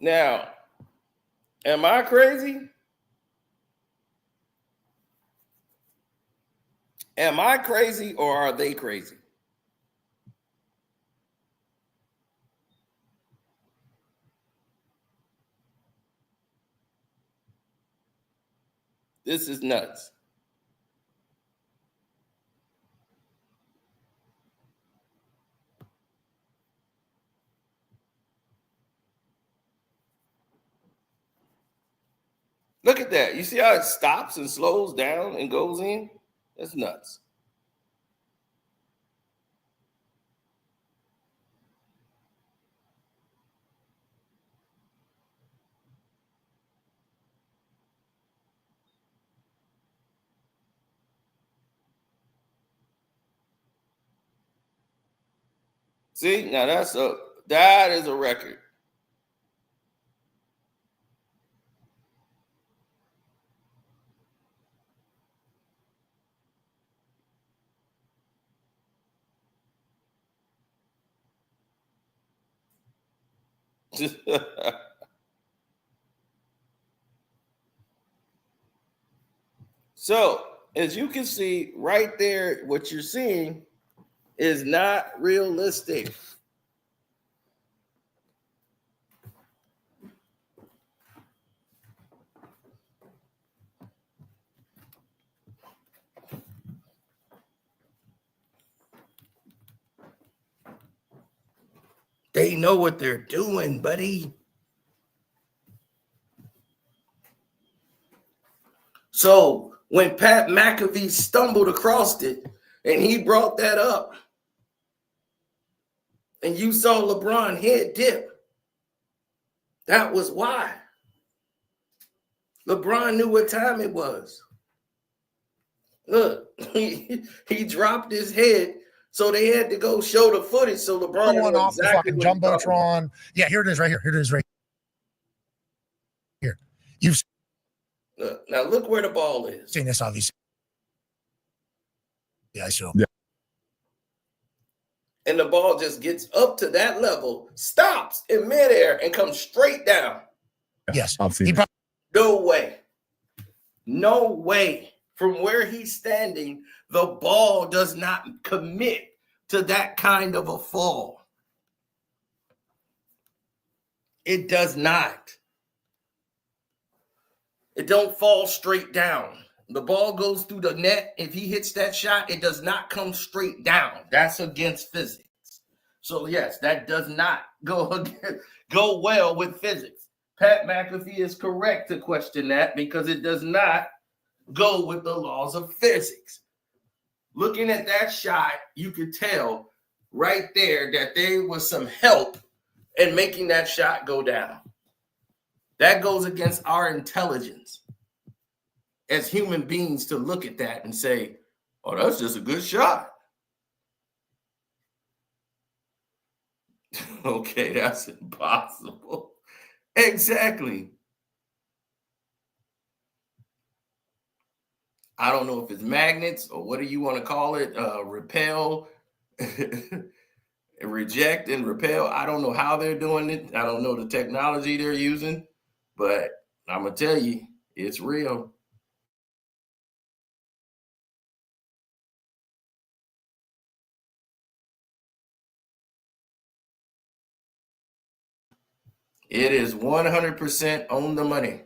Now, am I crazy? Am I crazy or are they crazy? This is nuts. Look at that. You see how it stops and slows down and goes in? That's nuts. See, now that is a record. So, as you can see right there, what you're seeing is not realistic. They know what they're doing, buddy. So when Pat McAfee stumbled across it and he brought that up, and you saw LeBron head dip, that was why. LeBron knew what time it was. Look, he dropped his head, so they had to go show the footage so LeBron Going knew off the exactly fucking what jumbotron. Yeah, here it is right here. Here it is right here. You've now look where the ball is. seen this, obviously. Yeah, I saw. Yeah. And the ball just gets up to that level, stops in midair, and comes straight down. Yes. I've seen He it. probably No way. No way. From where he's standing, the ball does not commit to that kind of a fall. It does not. It don't fall straight down. The ball goes through the net. If he hits that shot, it does not come straight down. That's against physics. So yes, that does not go well with physics. Pat McAfee is correct to question that because it does not go with the laws of physics. Looking at that shot, you could tell right there that there was some help in making that shot go down. That goes against our intelligence as human beings to look at that and say, oh, that's just a good shot. Okay, that's impossible. Exactly. I don't know if it's magnets or what do you want to call it? Repel, reject and repel. I don't know how they're doing it. I don't know the technology they're using, but I'm going to tell you, it's real. It is 100% on the money.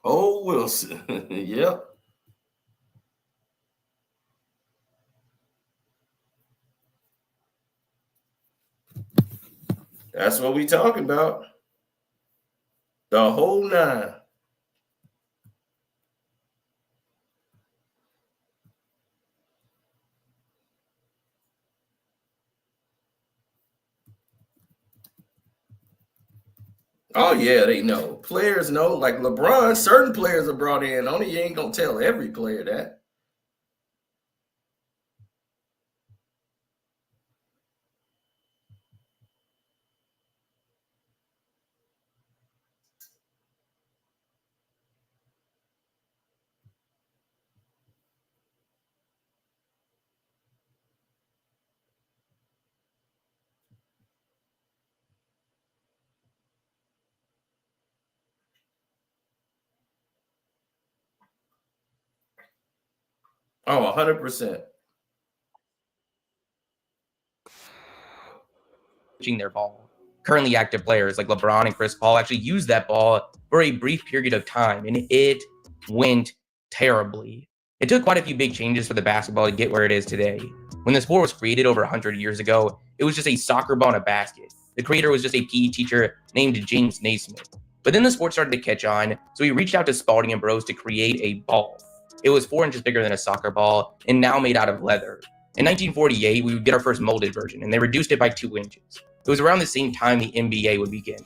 Oh, Wilson. Yep. That's what we talking about. The whole nine. Oh, yeah, they know. Players know. Like LeBron, certain players are brought in. Only you ain't going to tell every player that. Oh, 100%. Their ball. Currently active players like LeBron and Chris Paul actually used that ball for a brief period of time, and it went terribly. It took quite a few big changes for the basketball to get where it is today. When the sport was created over 100 years ago, it was just a soccer ball in a basket. The creator was just a PE teacher named James Naismith. But then the sport started to catch on, so he reached out to Spalding and Bros to create a ball. It was 4 inches bigger than a soccer ball and now made out of leather. In 1948, we would get our first molded version, and they reduced it by 2 inches. It was around the same time the NBA would begin.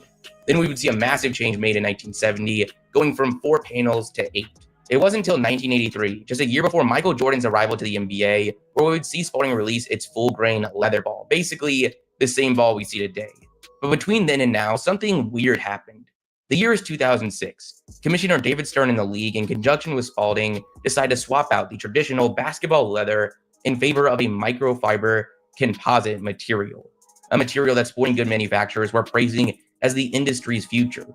Then we would see a massive change made in 1970, going from 4 panels to 8. It wasn't until 1983, just a year before Michael Jordan's arrival to the NBA, where we would see Spalding release its full-grain leather ball, basically the same ball we see today. But between then and now, something weird happened. The year is 2006. Commissioner David Stern and the league, in conjunction with Spalding, decided to swap out the traditional basketball leather in favor of a microfiber composite material, a material that sporting good manufacturers were praising as the industry's future.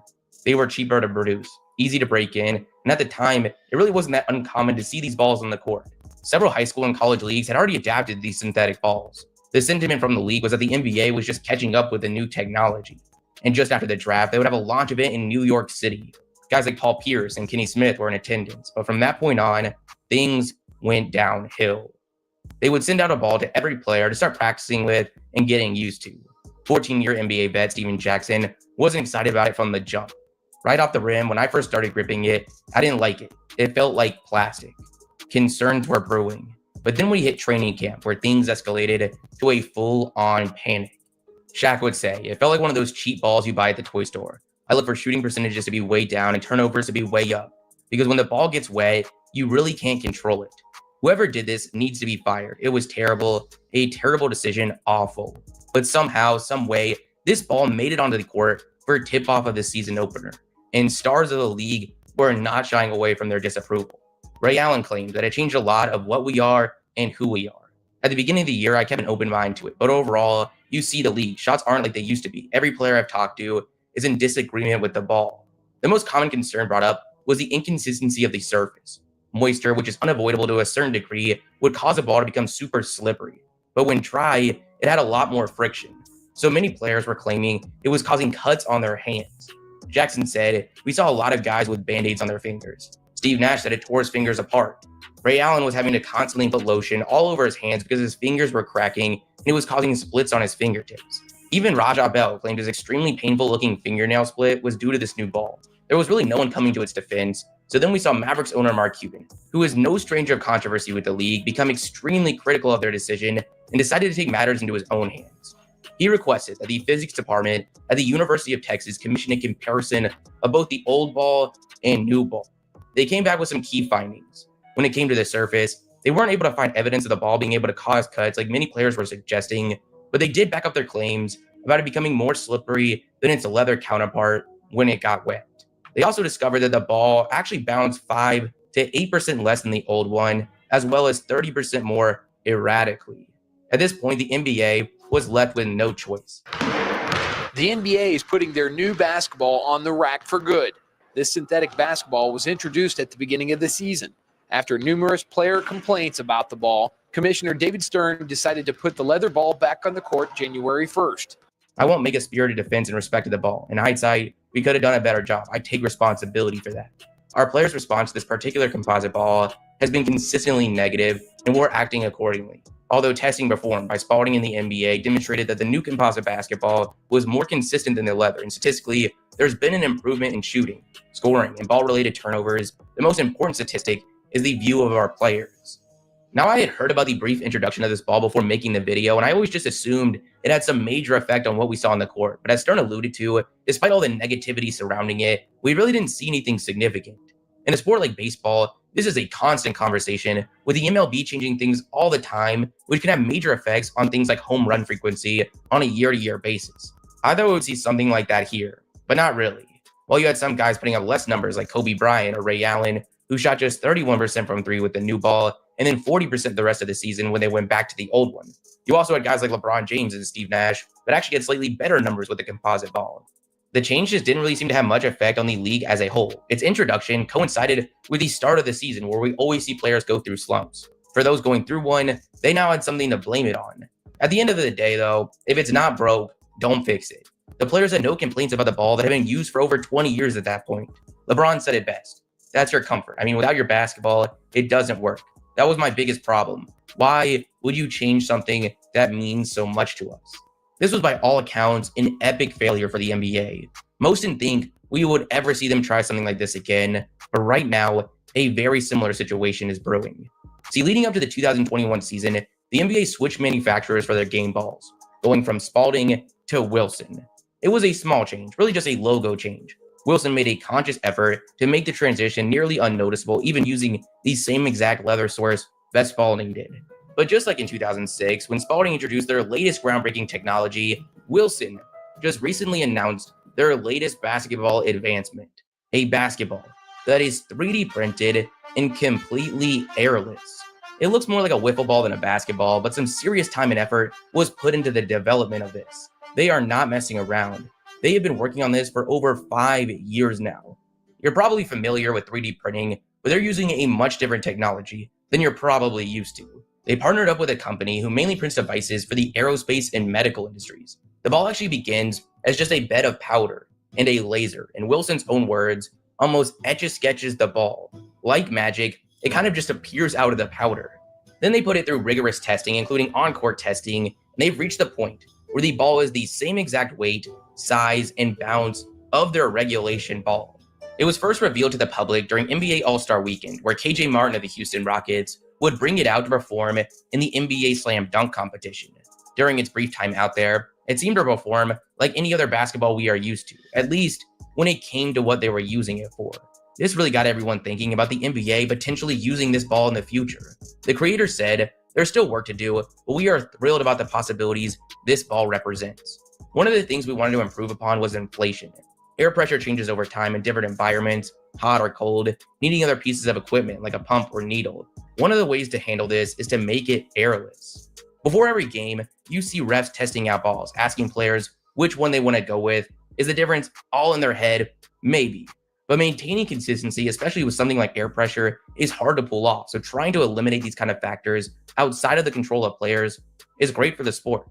They were cheaper to produce, easy to break in, and at the time, it really wasn't that uncommon to see these balls on the court. Several high school and college leagues had already adapted these synthetic balls. The sentiment from the league was that the NBA was just catching up with the new technology. And just after the draft, they would have a launch event in New York City. Guys like Paul Pierce and Kenny Smith were in attendance, but from that point on, things went downhill. They would send out a ball to every player to start practicing with and getting used to. 14-year NBA vet Steven Jackson wasn't excited about it from the jump. Right off the rim, when I first started gripping it, I didn't like it. It felt like plastic. Concerns were brewing. But then we hit training camp where things escalated to a full-on panic. Shaq would say, it felt like one of those cheap balls you buy at the toy store. I look for shooting percentages to be way down and turnovers to be way up. Because when the ball gets wet, you really can't control it. Whoever did this needs to be fired. It was terrible, a terrible decision, awful. But somehow, some way, this ball made it onto the court for a tip-off of the season opener. And stars of the league were not shying away from their disapproval. Ray Allen claimed that it changed a lot of what we are and who we are. At the beginning of the year, I kept an open mind to it, but overall, you see the league. Shots aren't like they used to be. Every player I've talked to is in disagreement with the ball. The most common concern brought up was the inconsistency of the surface. Moisture, which is unavoidable to a certain degree, would cause a ball to become super slippery. But when dry, it had a lot more friction. so many players were claiming it was causing cuts on their hands. Jackson said, "We saw a lot of guys with band-aids on their fingers." Steve Nash said it tore his fingers apart. Ray Allen was having to constantly put lotion all over his hands because his fingers were cracking and it was causing splits on his fingertips. Even Raja Bell claimed his extremely painful-looking fingernail split was due to this new ball. There was really no one coming to its defense, so then we saw Mavericks owner Mark Cuban, who is no stranger of controversy with the league, become extremely critical of their decision and decided to take matters into his own hands. He requested that the physics department at the University of Texas commission a comparison of both the old ball and new ball. They came back with some key findings. When it came to the surface, they weren't able to find evidence of the ball being able to cause cuts like many players were suggesting, but they did back up their claims about it becoming more slippery than its leather counterpart when it got wet. They also discovered that the ball actually bounced 5 to 8% less than the old one, as well as 30% more erratically. At this point, the NBA was left with no choice. The NBA is putting their new basketball on the rack for good. This synthetic basketball was introduced at the beginning of the season. After numerous player complaints about the ball, Commissioner David Stern decided to put the leather ball back on the court January 1st. I won't make a spirited defense in respect to the ball. In hindsight, we could have done a better job. I take responsibility for that. Our players' response to this particular composite ball has been consistently negative, and we're acting accordingly. Although testing performed by Spalding in the NBA demonstrated that the new composite basketball was more consistent than the leather, and statistically, there's been an improvement in shooting, scoring, and ball-related turnovers. The most important statistic is the view of our players. Now, I had heard about the brief introduction of this ball before making the video, and I always just assumed it had some major effect on what we saw on the court. But as Stern alluded to, despite all the negativity surrounding it, we really didn't see anything significant. In a sport like baseball, this is a constant conversation, with the MLB changing things all the time, which can have major effects on things like home run frequency on a year-to-year basis. I thought we would see something like that here, but not really. While you had some guys putting up less numbers like Kobe Bryant or Ray Allen, who shot just 31% from three with the new ball, and then 40% the rest of the season when they went back to the old one. You also had guys like LeBron James and Steve Nash that actually had slightly better numbers with the composite ball. The change just didn't really seem to have much effect on the league as a whole. Its introduction coincided with the start of the season, where we always see players go through slumps. For those going through one, they now had something to blame it on. At the end of the day, though, if it's not broke, don't fix it. The players had no complaints about the ball that had been used for over 20 years at that point. LeBron said it best. That's your comfort. I mean, without your basketball, it doesn't work. That was my biggest problem. Why would you change something that means so much to us? This was by all accounts an epic failure for the NBA. Most didn't think we would ever see them try something like this again, but right now, a very similar situation is brewing. See, leading up to the 2021 season, the NBA switched manufacturers for their game balls, going from Spalding to Wilson. It was a small change, really just a logo change. Wilson made a conscious effort to make the transition nearly unnoticeable, even using the same exact leather source that Spalding did. But just like in 2006, when Spalding introduced their latest groundbreaking technology, Wilson just recently announced their latest basketball advancement, a basketball that is 3D printed and completely airless. It looks more like a wiffle ball than a basketball, but some serious time and effort was put into the development of this. They are not messing around. They have been working on this for over 5 years now. You're probably familiar with 3D printing, but they're using a much different technology than you're probably used to. They partnered up with a company who mainly prints devices for the aerospace and medical industries. The ball actually begins as just a bed of powder and a laser. In Wilson's own words, almost etch-a-sketches the ball. Like magic, it kind of just appears out of the powder. Then they put it through rigorous testing, including on-court testing, and they've reached the point where the ball is the same exact weight, size, and bounce of their regulation ball. It was first revealed to the public during NBA All-Star Weekend, where KJ Martin of the Houston Rockets would bring it out to perform in the NBA Slam Dunk competition. During its brief time out there, it seemed to perform like any other basketball we are used to, at least when it came to what they were using it for. This really got everyone thinking about the NBA potentially using this ball in the future. The creator said, "There's still work to do, but we are thrilled about the possibilities this ball represents." One of the things we wanted to improve upon was inflation. Air pressure changes over time in different environments, hot or cold, needing other pieces of equipment like a pump or needle. One of the ways to handle this is to make it airless. Before every game, you see refs testing out balls, asking players which one they want to go with. Is the difference all in their head? Maybe. But maintaining consistency, especially with something like air pressure, is hard to pull off. So trying to eliminate these kind of factors outside of the control of players is great for the sport.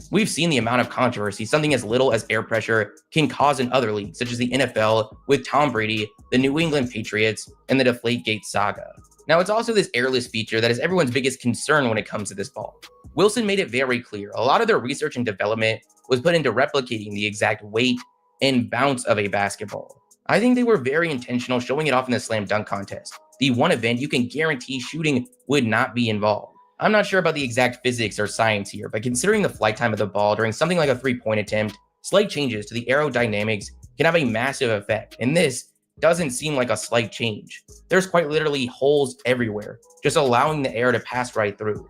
We've seen the amount of controversy something as little as air pressure can cause in other leagues, such as the NFL with Tom Brady, the New England Patriots, and the Deflategate saga. Now, it's also this airless feature that is everyone's biggest concern when it comes to this ball. Wilson made it very clear. A lot of their research and development was put into replicating the exact weight and bounce of a basketball. I think they were very intentional showing it off in the slam dunk contest, the one event you can guarantee shooting would not be involved. I'm not sure about the exact physics or science here, but considering the flight time of the ball during something like a three-point attempt, slight changes to the aerodynamics can have a massive effect, and this doesn't seem like a slight change. There's quite literally holes everywhere, just allowing the air to pass right through.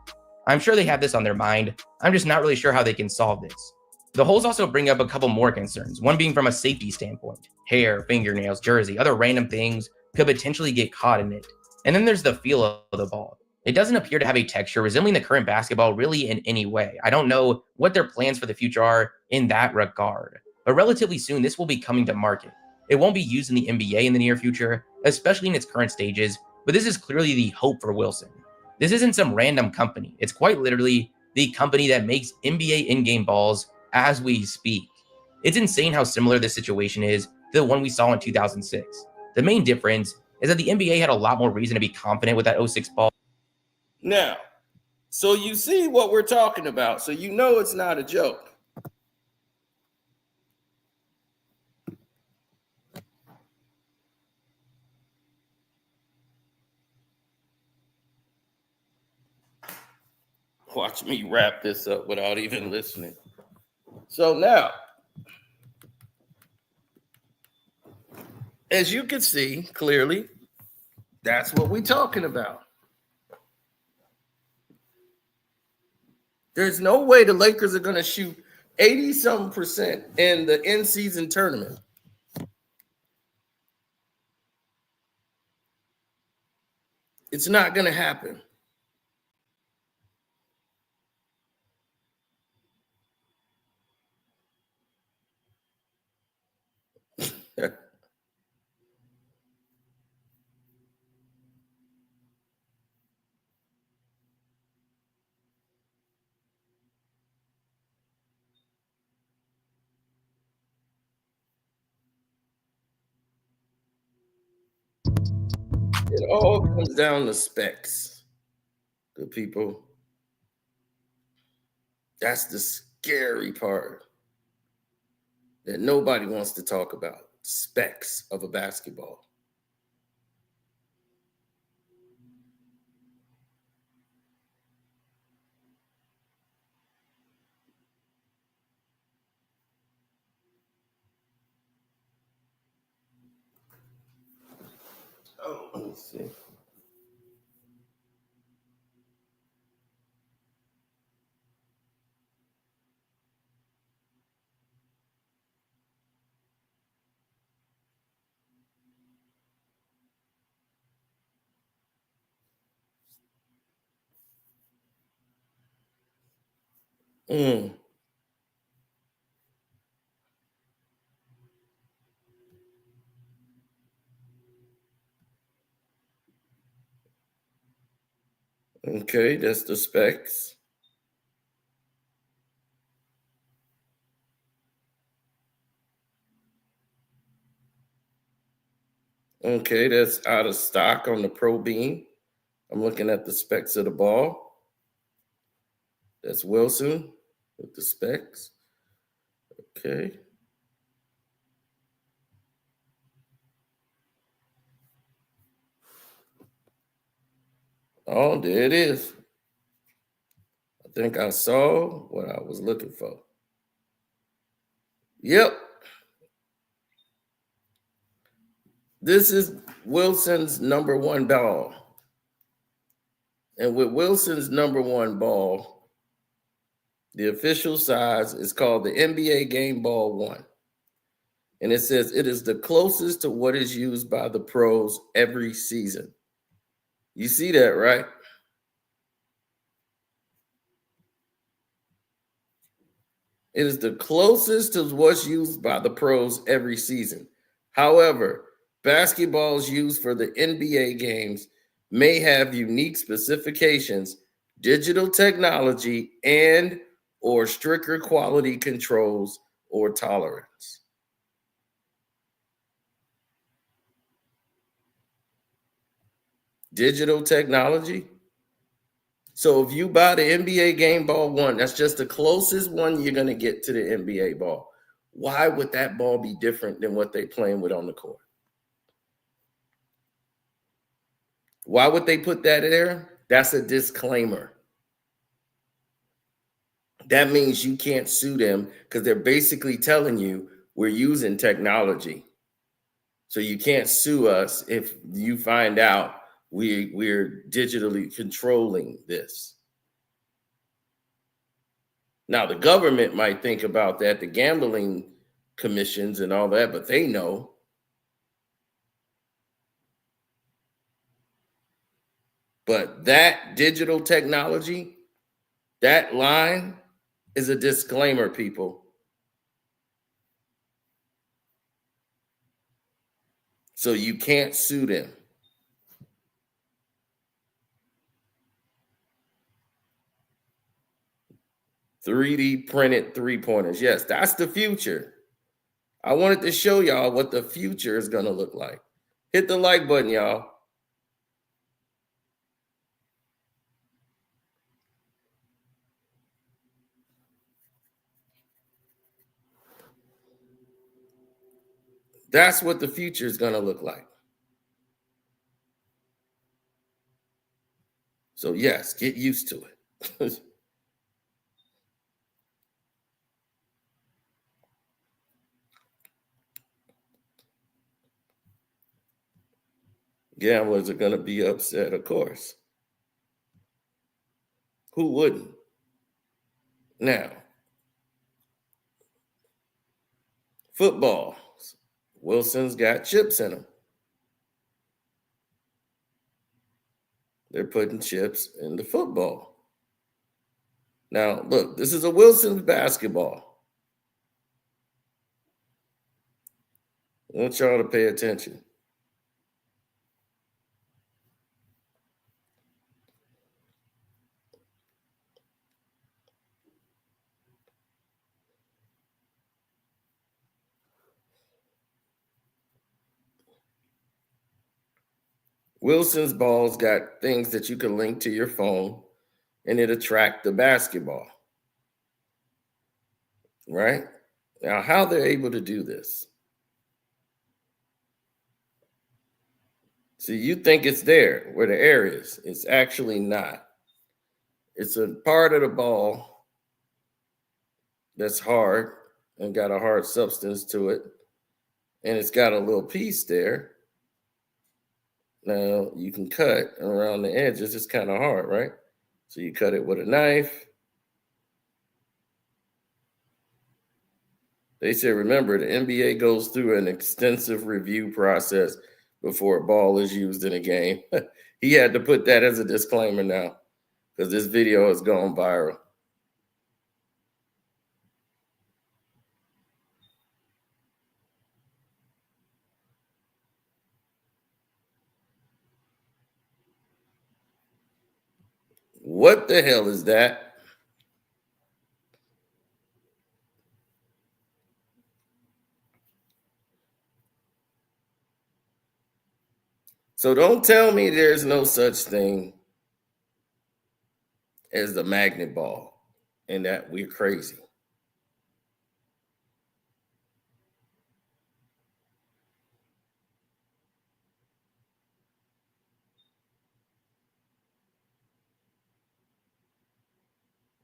I'm sure they have this on their mind. I'm just not really sure how they can solve this. The holes also bring up a couple more concerns, one being from a safety standpoint. Hair, fingernails, jersey, other random things could potentially get caught in it. And then there's the feel of the ball. It doesn't appear to have a texture resembling the current basketball really in any way. I don't know what their plans for the future are in that regard. But relatively soon, this will be coming to market. It won't be used in the NBA in the near future, especially in its current stages, but this is clearly the hope for Wilson. This isn't some random company. It's quite literally the company that makes NBA in-game balls as we speak. It's insane how similar this situation is to the one we saw in 2006. The main difference is that the NBA had a lot more reason to be confident with that 06 ball. Now, so you see what we're talking about, so you know it's not a joke. Watch me wrap this up without even listening. So now, as you can see clearly, that's what we're talking about. There's no way the Lakers are going to shoot 80-something% in the in-season tournament. It's not going to happen. It all comes down to specs, good people. That's the scary part that nobody wants to talk about, specs of a basketball. Oh, let me see. Okay, that's the specs. Okay, that's out of stock on the Pro Beam. I'm looking at the specs of the ball. That's Wilson with the specs. Okay. Oh, there it is. I think I saw what I was looking for. Yep. This is Wilson's number one ball. And with Wilson's number one ball, the official size is called the NBA Game Ball 1. And it says it is the closest to what is used by the pros every season. You see that, right? It is the closest to what's used by the pros every season. However, basketballs used for the NBA games may have unique specifications, digital technology, and or stricter quality controls or tolerance. Digital technology. So if you buy the NBA game ball 1, that's just the closest one you're going to get to the NBA ball. Why would that ball be different than what they're playing with on the court? Why would they put that there? That's a disclaimer. That means you can't sue them because they're basically telling you we're using technology. So you can't sue us if you find out we're digitally controlling this. Now, the government might think about that, the gambling commissions and all that, but they know. But that digital technology, that line is a disclaimer, people. So you can't sue them. "3D printed three-pointers." Yes, that's the future. I wanted to show y'all what the future is going to look like. Hit the like button, y'all. That's what the future is going to look like. So yes, get used to it. Gamblers are going to be upset, of course. Who wouldn't? Now, football. Wilson's got chips in them. They're putting chips in the football. Now, look, this is a Wilson's basketball. I want y'all to pay attention. Wilson's balls got things that you can link to your phone and it'll track the basketball. Right? Now, how they're able to do this. See, you think it's there where the air is. It's actually not. It's a part of the ball that's hard and got a hard substance to it. And it's got a little piece there. Now, you can cut around the edges. It's kind of hard, right? So you cut it with a knife. They say, remember, the NBA goes through an extensive review process before a ball is used in a game. He had to put that as a disclaimer now because this video has gone viral. What the hell is that? So don't tell me there's no such thing as the magnet ball and that we're crazy.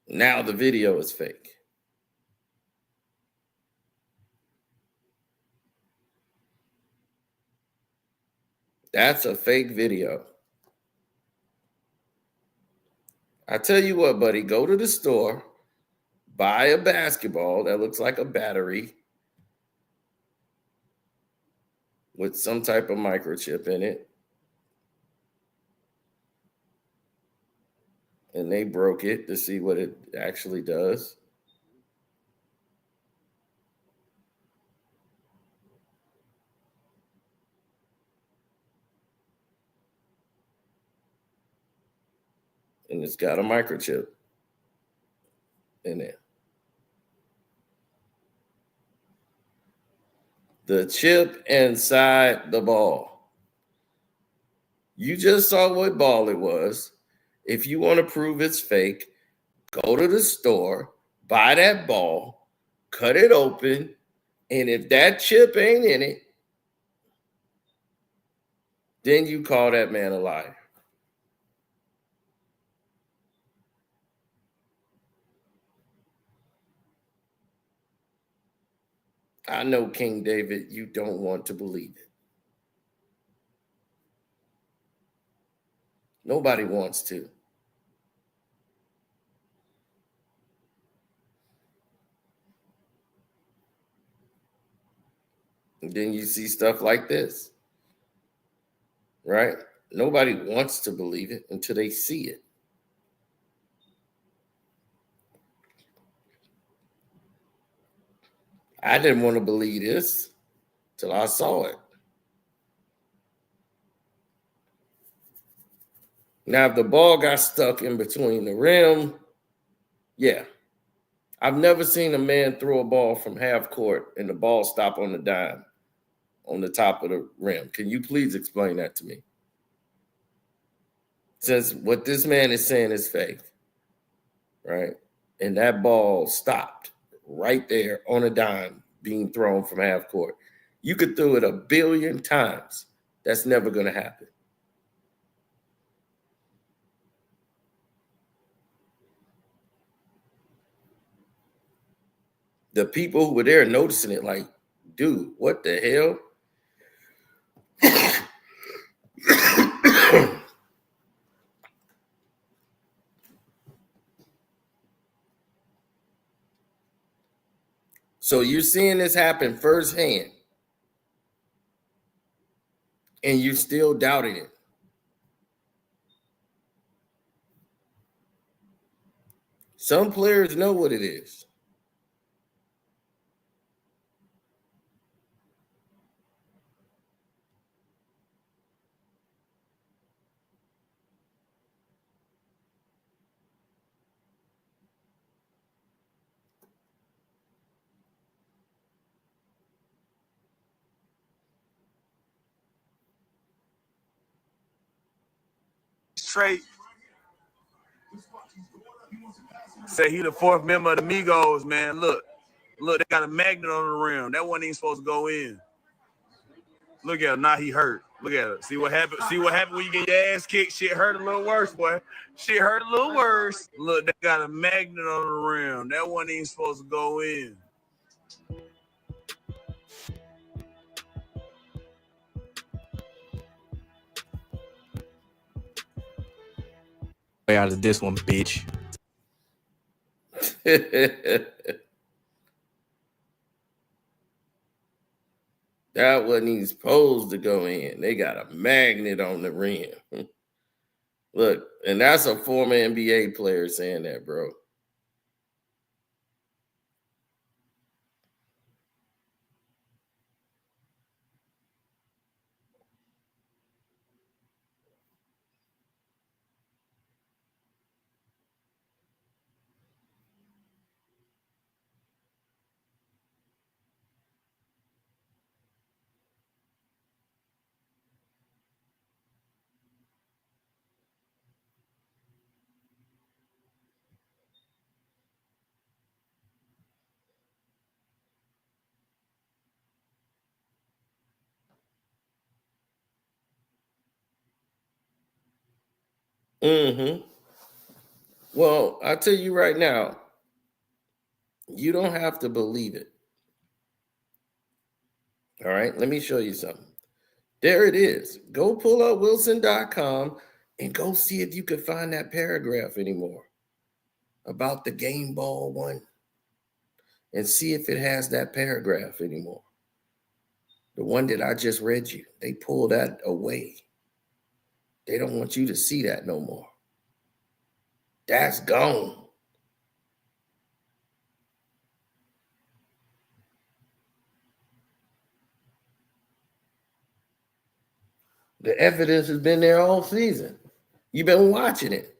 Now the video is fake. That's a fake video. I tell you what, buddy, go to the store, buy a basketball that looks like a battery with some type of microchip in it. And they broke it to see what it actually does. And it's got a microchip in it. The chip inside the ball. You just saw what ball it was. If you want to prove it's fake, go to the store, buy that ball, cut it open, and if that chip ain't in it, then you call that man a liar. I know, King David, you don't want to believe it. Nobody wants to. And then you see stuff like this, right? Nobody wants to believe it until they see it. I didn't want to believe this till I saw it. Now, if the ball got stuck in between the rim, yeah. I've never seen a man throw a ball from half court and the ball stop on the dime on the top of the rim. Can you please explain that to me? Since what this man is saying is fake, right? And that ball stopped right there on a dime being thrown from half court. You could throw it 1 billion times. That's never going to happen. The people who were there noticing it like, dude, what the hell? So you're seeing this happen firsthand, and you're still doubting it. Some players know what it is. Trey say he the fourth member of the Migos, man. Look, they got a magnet on the rim. That wasn't even supposed to go in. Look at him. Now he hurt. Look at it. See what happened? See what happened when you get your ass kicked? Shit hurt a little worse, boy. Shit hurt a little worse. Look, they got a magnet on the rim. That wasn't even supposed to go in. Way out of this one, bitch. That wasn't even supposed to go in. They got a magnet on the rim. Look, and that's a former NBA player saying that, bro. Mm-hmm. Well, I tell you right now, you don't have to believe it. All right, let me show you something. There it is. Go pull up Wilson.com and go see if you can find that paragraph anymore about the game ball one and see if it has that paragraph anymore. The one that I just read you, they pulled that away. They don't want you to see that no more. That's gone. The evidence has been there all season. You've been watching it.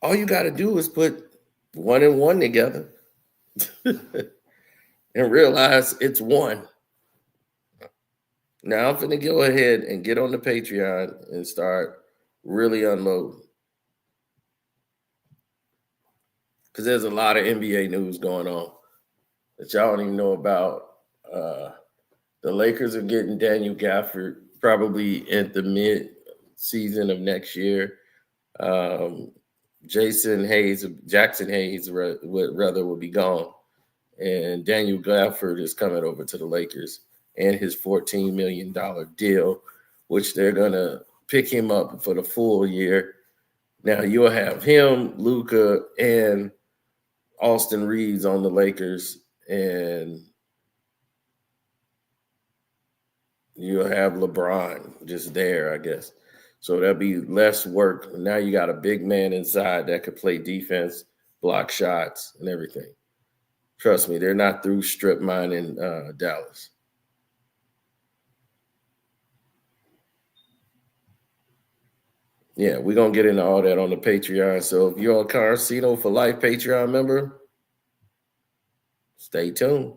All you got to do is put 1 and 1 together and realize it's 1. Now I'm going to go ahead and get on the Patreon and start really unloading. Because there's a lot of NBA news going on that y'all don't even know about. The Lakers are getting Daniel Gafford probably at the mid-season of next year. Jackson Hayes will be gone. And Daniel Gafford is coming over to the Lakers and his $14 million deal, which they're going to pick him up for the full year. Now you'll have him, Luka, and Austin Reeves on the Lakers, and you'll have LeBron just there, I guess. So there'll be less work. Now you got a big man inside that could play defense, block shots, and everything. Trust me, they're not through strip mining Dallas. Yeah, we're going to get into all that on the Patreon. So if you're a Carcino for Life Patreon member, stay tuned.